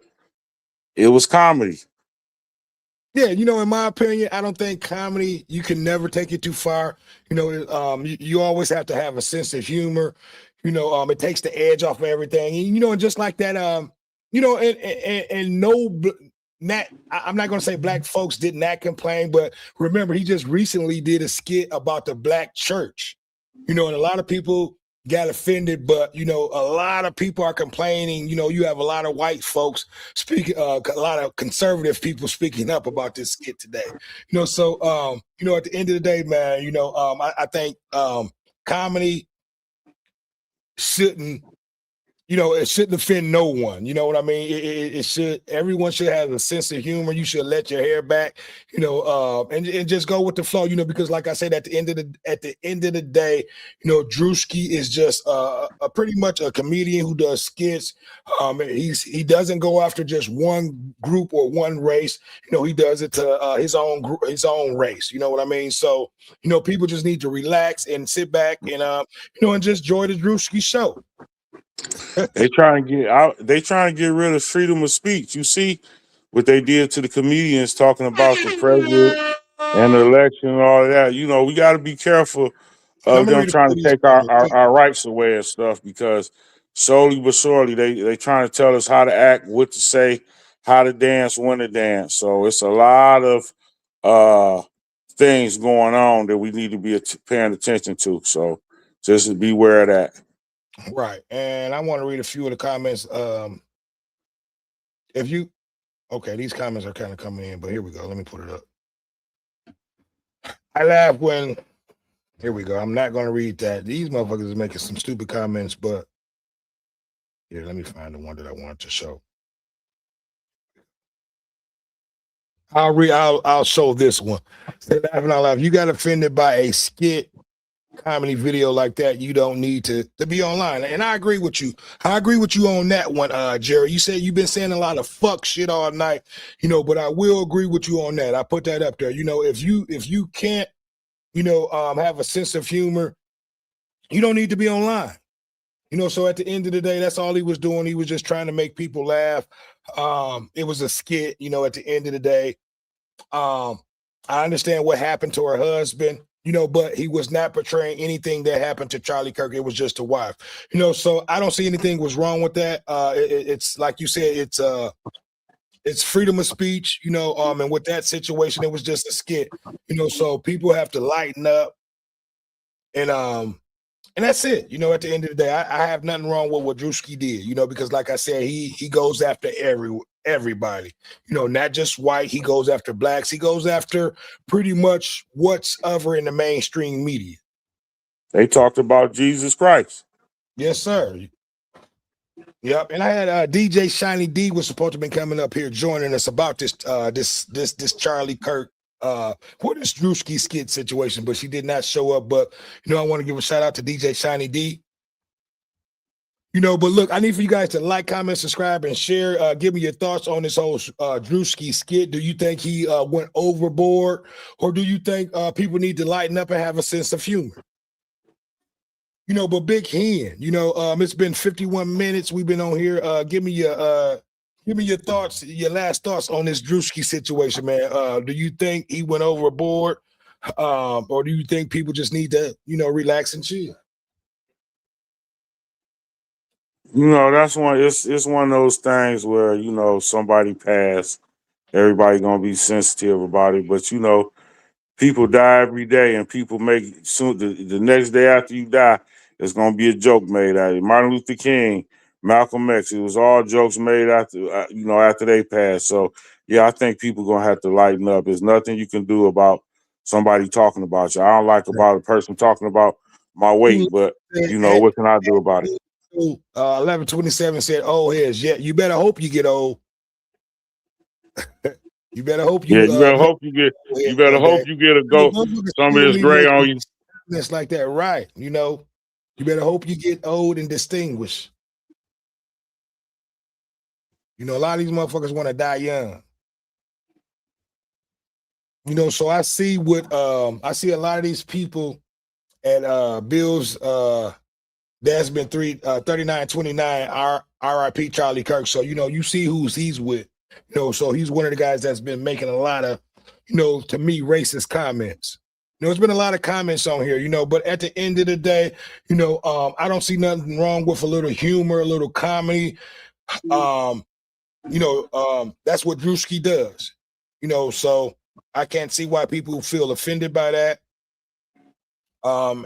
it was comedy. Yeah, in my opinion, I don't think comedy, you can never take it too far. You always have to have a sense of humor. It takes the edge off of everything. And just like that, I'm not going to say black folks did not complain, but remember, he just recently did a skit about the black church, and a lot of people got offended, but a lot of people are complaining. You have a lot of white folks speaking, a lot of conservative people speaking up about this skit today. So at the end of the day, man, I think comedy shouldn't. It shouldn't offend no one. You know what I mean? It should. Everyone should have a sense of humor. You should let your hair back. And just go with the flow. Because like I said, at the end of the day, Druski is just a pretty much a comedian who does skits. He doesn't go after just one group or one race. He does it to his own race. You know what I mean? So people just need to relax and sit back and and just enjoy the Druski show. They trying to get out. They trying to get rid of freedom of speech. You see what they did to the comedians talking about the president and the election and all of that. You know, we got to be careful And I'm of gonna them read a few trying of to these take comments. our rights away and stuff, because slowly but surely they trying to tell us how to act, what to say, how to dance, when to dance. So it's a lot of things going on that we need to be paying attention to. So just beware of that. Right. And I want to read a few of the comments. If you okay, these comments are kind of coming in, but here we go. Let me put it up. I laugh when here we go. I'm not gonna read that. These motherfuckers are making some stupid comments, but here, let me find the one that I wanted to show. I'll show this one. Say laughing out loud. If you got offended by a skit comedy video like that, you don't need to be online. And I agree with you. I agree with you on that one, Jerry. You said you've been saying a lot of fuck shit all night, but I will agree with you on that. I put that up there. If you can't, have a sense of humor, you don't need to be online. So at the end of the day, that's all he was doing. He was just trying to make people laugh. It was a skit, at the end of the day. I understand what happened to her husband, but he was not portraying anything that happened to Charlie Kirk. It was just a wife, so I don't see anything was wrong with that. It's like you said, it's freedom of speech, and with that situation, it was just a skit, so people have to lighten up and that's it. At the end of the day, I have nothing wrong with what Druski did, because like I said, he goes after everybody, not just white. He goes after blacks. He goes after pretty much what's ever in the mainstream media. They talked about Jesus Christ. Yes, sir. Yep. And I had DJ Shiny D was supposed to be coming up here joining us about this Charlie Kirk what is Druski skit situation, but she did not show up. But I want to give a shout out to DJ Shiny D. But look, I need for you guys to like, comment, subscribe, and share. Give me your thoughts on this whole Druski skit. Do you think he went overboard, or do you think people need to lighten up and have a sense of humor? But Big Hen, it's been 51 minutes. We've been on here. Give me your thoughts, your last thoughts on this Druski situation, man. Do you think he went overboard, or do you think people just need to, relax and chill? That's one. It's one of those things where somebody passed, everybody gonna be sensitive about it. But people die every day, and people make soon the next day after you die, it's gonna be a joke made out of it. Martin Luther King, Malcolm X, it was all jokes made after after they passed. So yeah, I think people gonna have to lighten up. There's nothing you can do about somebody talking about you. I don't like about a person talking about my weight, but what can I do about it? 1127 said, "Old heads, yeah. You better hope you get old. You better hope you. Yeah, you better hope you get. You better hope you get a go. Some of this gray on you. That's like that, right? You better hope you get old and distinguished. A lot of these motherfuckers want to die young. So I see I see a lot of these people at Bill's that's been 3929 RIP Charlie Kirk. So you see who's he's with. So he's one of the guys that's been making a lot of, to me, racist comments. There's been a lot of comments on here, but at the end of the day, I don't see nothing wrong with a little humor, a little comedy. That's what Druski does, so I can't see why people feel offended by that.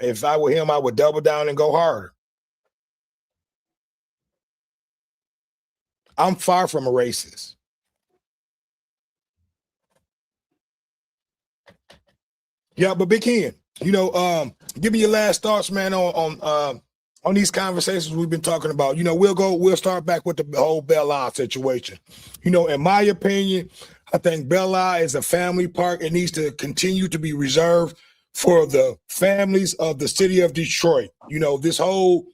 If I were him, I would double down and go harder. I'm far from a racist. Yeah, but Big Hen, give me your last thoughts, man, on these conversations we've been talking about. We'll start back with the whole Belle Isle situation. In my opinion, I think Belle Isle is a family park. It needs to continue to be reserved for the families of the city of Detroit. This whole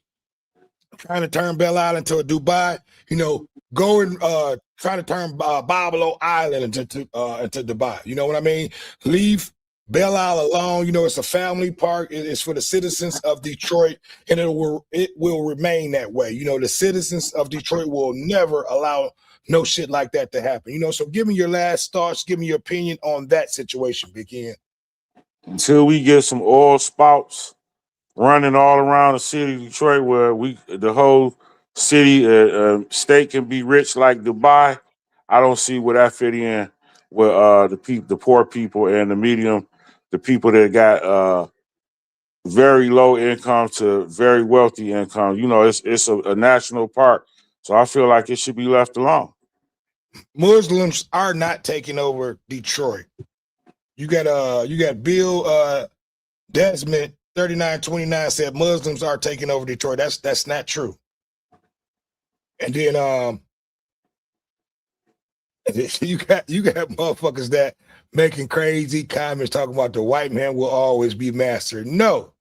trying to turn Belle Isle into a Dubai, go and try to turn Babylon Island into Dubai. You know what I mean? Leave Belle Isle alone. It's a family park. It's for the citizens of Detroit, and it will remain that way. The citizens of Detroit will never allow no shit like that to happen. You know, so give me your last thoughts, give me your opinion on that situation, Big Ken. Until we get some oil spouts running all around the city of Detroit, where the whole city, state can be rich like Dubai, I don't see where that fit in with the poor people and the people that got very low income to very wealthy income. You know, it's a national park, so I feel like it should be left alone. Muslims are not taking over Detroit. You got Bill Desmond 3929 said Muslims are taking over Detroit. That's not true. And then you got motherfuckers that making crazy comments talking about the white man will always be master. No.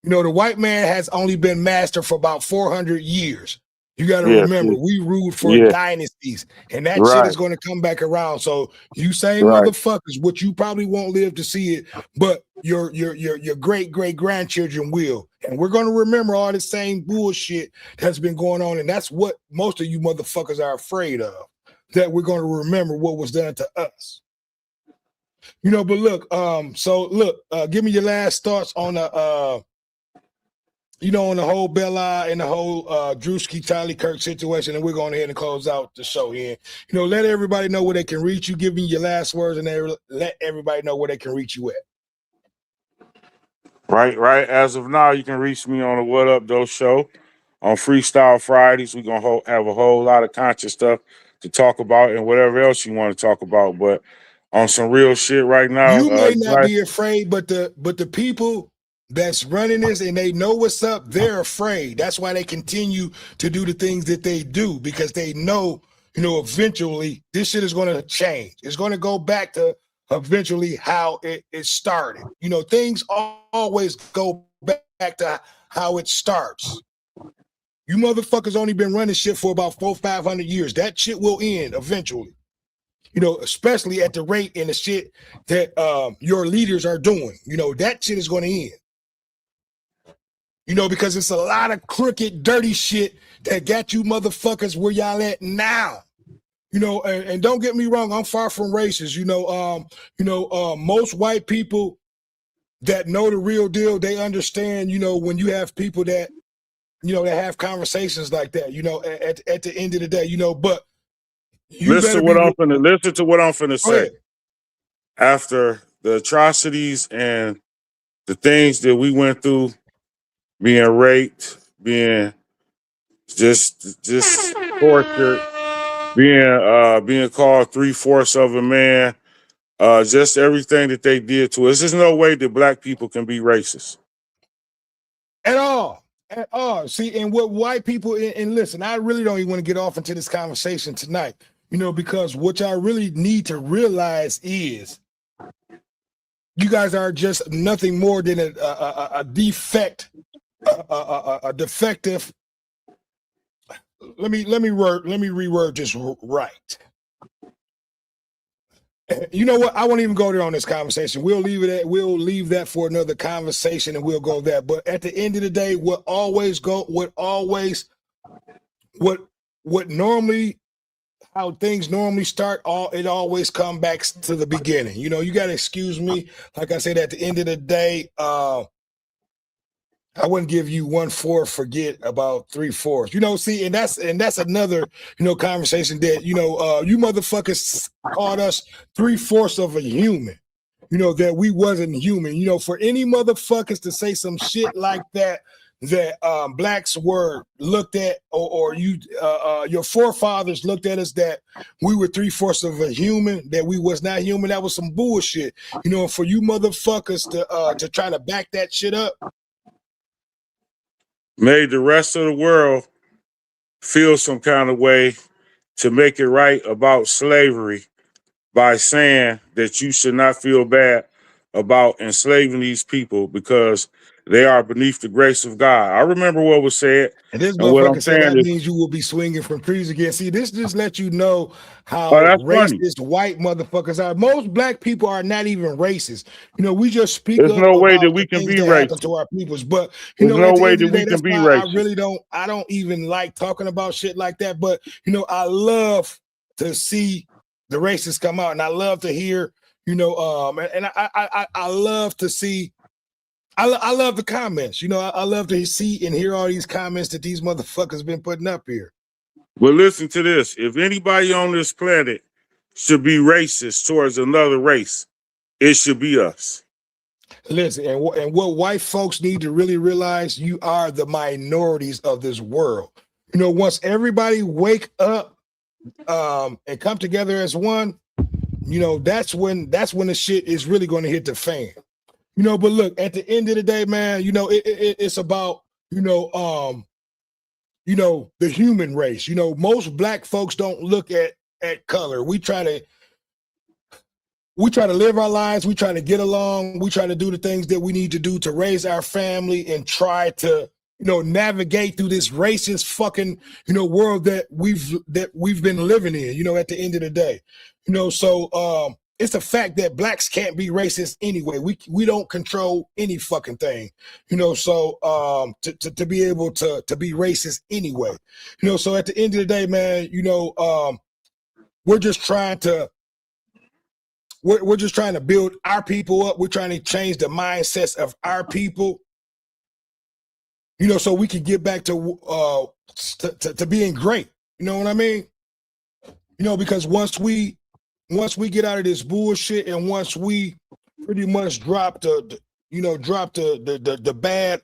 You know, the white man has only been master for about 400 years. You got to remember, we ruled for dynasties, and that shit is going to come back around. So you same motherfuckers, which you probably won't live to see it, but your great grandchildren will. And we're going to remember all the same bullshit that's been going on, and that's what most of you motherfuckers are afraid of, that we're going to remember what was done to us. You know, but look, give me your last thoughts on the on the whole Belle Isle and the whole Druski Charlie Kirk situation, and we're going ahead and close out the show here. You know, let everybody know where they can reach you. Give me your last words, and let everybody know where they can reach you at. Right. As of now, you can reach me on the What Up Though show on Freestyle Fridays. We're gonna have a whole lot of conscious stuff to talk about and whatever else you want to talk about. But on some real shit right now, you may not be afraid, but the people that's running this and they know what's up, they're afraid. That's why they continue to do the things that they do, because they know, eventually this shit is going to change. It's going to go back to eventually how it started. You know, things always go back to how it starts. You motherfuckers only been running shit for about 400-500 years. That shit will end eventually. You know, especially at the rate and the shit that your leaders are doing. You know, that shit is going to end. You know, because it's a lot of crooked, dirty shit that got you motherfuckers where y'all at now. You know, and don't get me wrong, I'm far from racist. Most white people that know the real deal, they understand, when you have people that, that have conversations like that, at the end of the day, but listen to what I'm finna say. After the atrocities and the things that we went through, being raped, being just tortured, being called 3/4 of a man, just everything that they did to us. There's no way that black people can be racist. At all. See, and what white people, and listen, I really don't even want to get off into this conversation tonight, because what I really need to realize is you guys are just nothing more than a defective. Let me reword this right. You know what? I won't even go there on this conversation. We'll leave that for another conversation, and we'll go there. But at the end of the day, how things normally start, it always comes back to the beginning. You got to excuse me. Like I said, at the end of the day, I wouldn't give you 1/4, forget about 3/4. See, and that's another, conversation that, you motherfuckers called us 3/4 of a human, that we wasn't human. For any motherfuckers to say some shit like that blacks were looked at, or your forefathers looked at us that we were 3/4 of a human, that we was not human, that was some bullshit. For you motherfuckers to try to back that shit up, made the rest of the world feel some kind of way to make it right about slavery by saying that you should not feel bad about enslaving these people because they are beneath the grace of God. I remember what was said. And this what I'm motherfucker said saying that is, means you will be swinging from trees again. See, this just lets you know how that's racist white motherfuckers are. Most black people are not even racist. We just speak there's up no way about that we the can things be that happen racist. to our peoples. But There's at no the way end that of the we day, can that's be why racist. I don't even like talking about shit like that. But I love to see the races come out, and I love to hear, you know, and I love to see. I love the comments. You know, I love to see and hear all these comments that these motherfuckers been putting up here. Well, listen to this. If anybody on this planet should be racist towards another race, it should be us. Listen, and what white folks need to really realize, you are the minorities of this world. You know, once everybody wake up and come together as one, you know, that's when the shit is really going to hit the fan. You know, but look, at the end of the day, man, you know, it's about, you know, the human race. You know, most black folks don't look at color. We try to live our lives. We try to get along. We try to do the things that we need to do to raise our family and try to, you know, navigate through this racist fucking, you know, world that we've been living in, you know, at the end of the day. You know, so it's a fact that blacks can't be racist anyway. We don't control any fucking thing, you know, so to be able to be racist anyway. You know, so at the end of the day, man, you know, we're just trying to build our people up. We're trying to change the mindsets of our people, you know, so we can get back to being great. You know what I mean? You know, because once we get out of this bullshit, and once we pretty much drop the bad,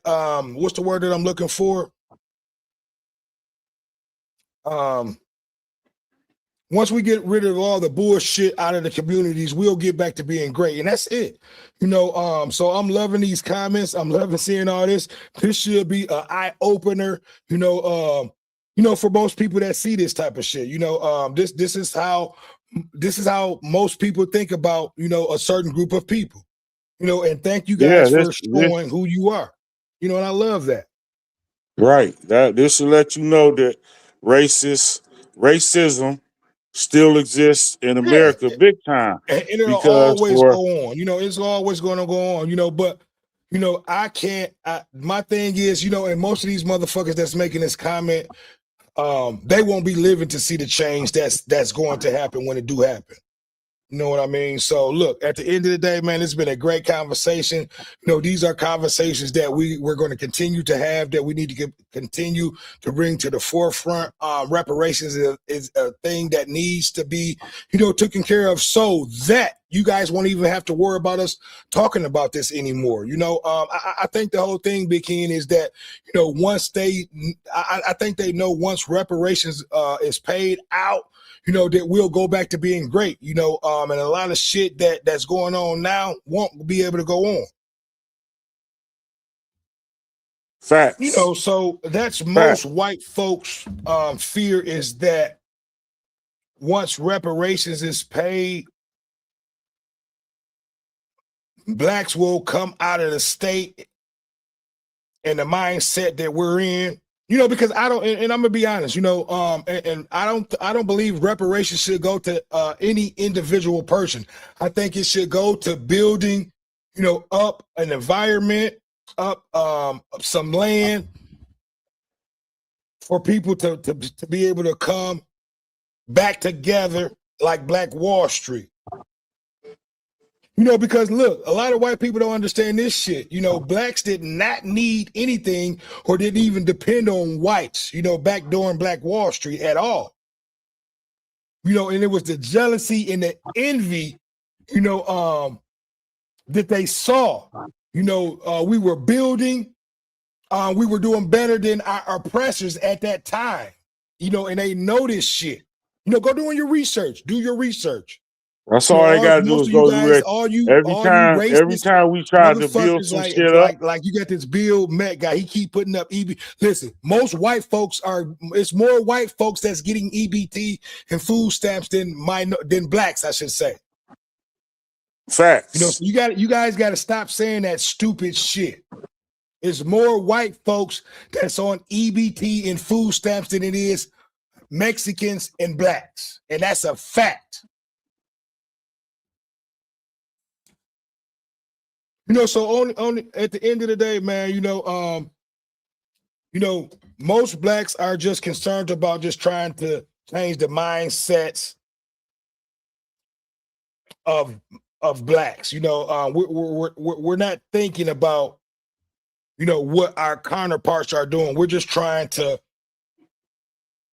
what's the word that I'm looking for? Once we get rid of all the bullshit out of the communities, we'll get back to being great. And that's it. You know, so I'm loving these comments. I'm loving seeing all this. This should be an eye-opener, you know, for most people that see this type of shit. You know, this is how most people think about, you know, a certain group of people. You know, and thank you guys for showing who you are. You know, and I love that. Right. This will let you know that racism still exists in America big time. And it'll always go on. You know, it's always going to go on, you know, but, you know, my thing is, you know, and most of these motherfuckers that's making this comment, they won't be living to see the change that's going to happen when it do happen. You know what I mean? So look, at the end of the day, man, it's been a great conversation. You know, these are conversations that we're going to continue to have, that we need to continue to bring to the forefront. Reparations is a thing that needs to be, you know, taken care of, so that you guys won't even have to worry about us talking about this anymore. You know, I think the whole thing, Big Ken, is that, you know, I think they know once reparations is paid out, you know, that we'll go back to being great, you know, and a lot of shit that's going on now won't be able to go on. Facts. You know, so that's most white folks' fear, is that once reparations is paid, blacks will come out of the state and the mindset that we're in. You know, because I don't, and I'm gonna be honest, you know, and I don't believe reparations should go to any individual person. I think it should go to building, you know, up an environment, up some land for people to be able to come back together like Black Wall Street. You know, because look, a lot of white people don't understand this shit. You know, blacks did not need anything, or didn't even depend on whites, you know, back during Black Wall Street at all. You know, and it was the jealousy and the envy, you know, that they saw. You know, we were building, we were doing better than our oppressors at that time. You know, and they know this shit. You know, go doing your research. Do your research. That's all they gotta do is go do it. Every time we try to build some shit up, like you got this Bill Met guy, he keep putting up EB. Listen, most white folks it's more white folks that's getting EBT and food stamps than blacks, I should say. Facts. You know, so you guys got to stop saying that stupid shit. It's more white folks that's on EBT and food stamps than it is Mexicans and blacks, and that's a fact. You know, so only at the end of the day, man, you know, most blacks are just concerned about just trying to change the mindsets of blacks. You know, we're not thinking about, you know, what our counterparts are doing. We're just trying to,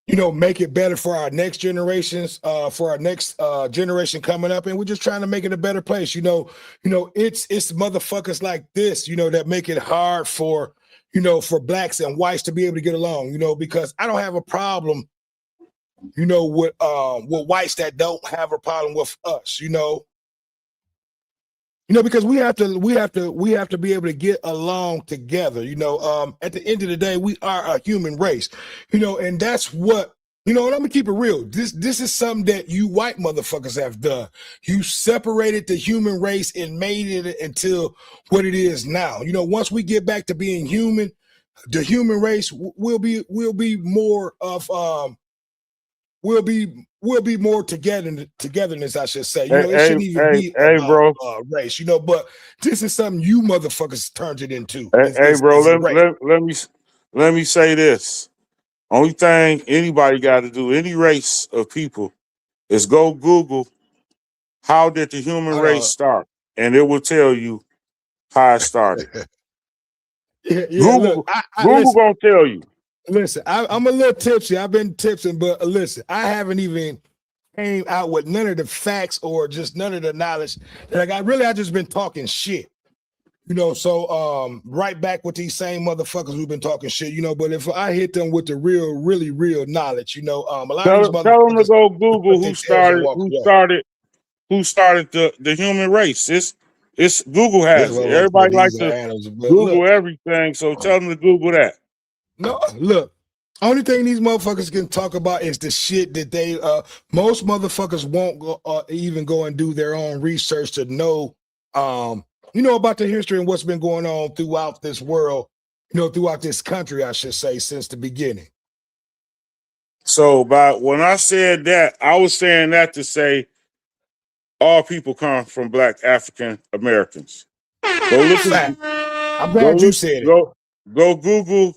you know, make it better for our next generations, for our next generation coming up, and we're just trying to make it a better place. You know, it's motherfuckers like this, you know, that make it hard for, you know, for blacks and whites to be able to get along. You know, because I don't have a problem, you know, with whites that don't have a problem with us. You know, because we have to be able to get along together. You know, at the end of the day, we are a human race. You know, and that's what, you know, and I'm gonna keep it real. This is something that you white motherfuckers have done. You separated the human race and made it until what it is now. You know, once we get back to being human, the human race will be more of we'll be more togetherness, I should say. You know, it shouldn't even be bro. about race, you know, but this is something you motherfuckers turned it into. Bro, let me say this. Only thing anybody got to do, any race of people, is go Google how did the human race start, and it will tell you how it started. Google, look, Google gonna tell you. Listen, I'm a little tipsy. I've been tipsing, but listen, I haven't even came out with none of the facts or just none of the knowledge that I got. Really, I just been talking shit. You know, so right back with these same motherfuckers who've been talking shit, you know, but if I hit them with the really real knowledge, you know, a lot of these motherfuckers tell them to go Google who started the human race. It's Google has it. Everybody likes to Google everything, so tell them to Google that. No, look, only thing these motherfuckers can talk about is the shit that they most motherfuckers won't go even go and do their own research to know you know, about the history and what's been going on throughout this world, you know, throughout this country, I should say, since the beginning. So when I said that, I was saying that to say all people come from Black African Americans. Go look at I'm glad you said it. Go Google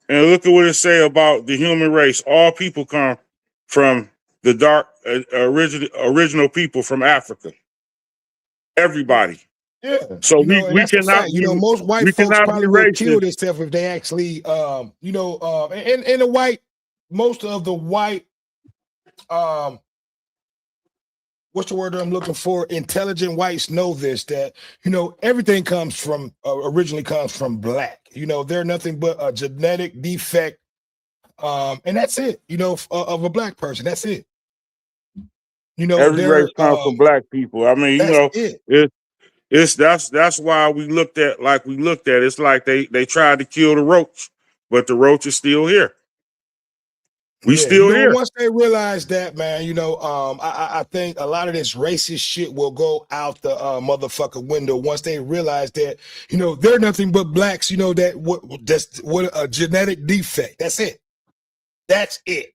and look at what it say about the human race. All people come from the dark original people from Africa. Everybody. Yeah. So you know, we cannot be, you know, most white we folks cannot probably be would kill racist. themselves if they actually you know, and the white, most of the white what's the word I'm looking for? Intelligent whites know this, that, you know, everything comes from originally comes from black. You know, they're nothing but a genetic defect. And that's it, you know, of a black person. That's it. You know, Every race comes from Black people. I mean, you know, that's why we looked at like we looked at. It's like they tried to kill the roach, but the roach is still here. We still you know, here. once they realize that, man, you know, I think a lot of this racist shit will go out the motherfucker window once they realize that, you know, they're nothing but blacks. You know, that's what a genetic defect. That's it. That's it.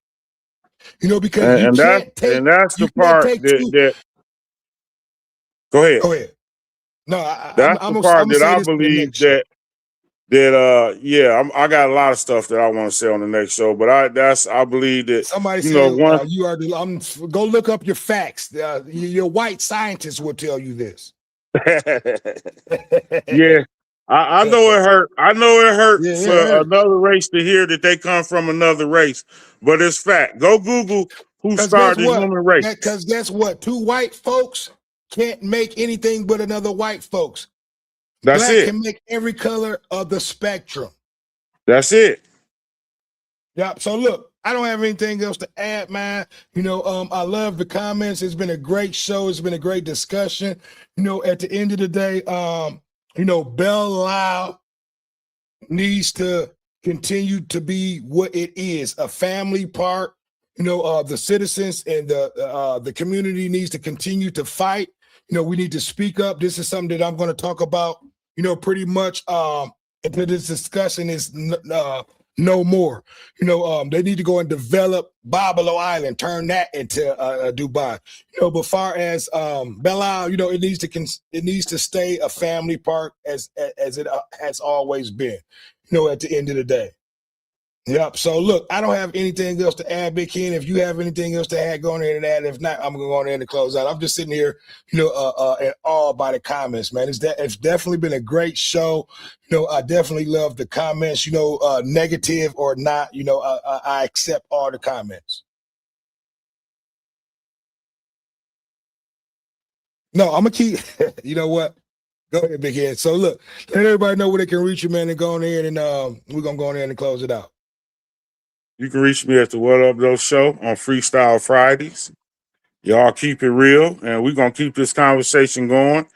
You know, because you can't take. And that's the part that. Go ahead. Go ahead. No, that's the part that I believe that I got a lot of stuff that I want to say on the next show, but I believe that somebody you said know you are. Go look up your facts. Your white scientists will tell you this. Yeah, I know it hurt. I know it hurt for another race to hear that they come from another race, but it's fact. Go Google who started the human race. Because guess what? Two white folks can't make anything but another white folks. That's Black it. Can make every color of the spectrum. That's it. Yep. So look, I don't have anything else to add, man. You know, I love the comments. It's been a great show. It's been a great discussion. You know, at the end of the day, you know, Belle Isle needs to continue to be what it is, a family park. You know, the citizens and the community needs to continue to fight. You know, we need to speak up. This is something that I'm going to talk about, you know, pretty much until this discussion is no more. You know, they need to go and develop Belle Island, turn that into Dubai. You know, but far as Belle Isle, you know, it needs to stay a family park as it has always been. You know, at the end of the day. Yep. So look, I don't have anything else to add, Big Ken. If you have anything else to add, go on there and add. If not, I'm gonna go on there and close out. I'm just sitting here, in awe by the comments, man. It's definitely been a great show. I definitely love the comments. Negative or not, I accept all the comments. No, I'm gonna keep. You know what? Go ahead, Big Head. So look, let everybody know where they can reach you, man, and go on ahead and we're gonna go on there and close it out. You can reach me at the What Up Though Show on Freestyle Fridays. Y'all keep it real, and we're going to keep this conversation going.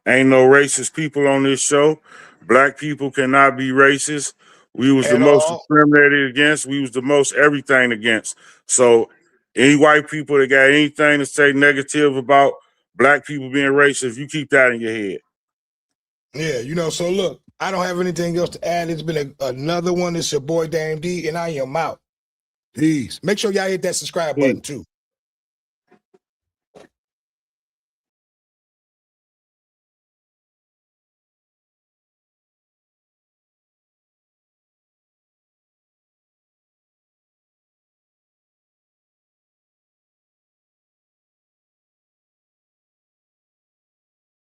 Ain't no racist people on this show. Black people cannot be racist. We was the At most all. discriminated against. We was the most everything against. So any white people that got anything to say negative about black people being racist, you keep that in your head. Yeah, so look, I don't have anything else to add. It's been another one. It's your boy, Dame D, and I am out. Peace. Make sure y'all hit that subscribe button, too.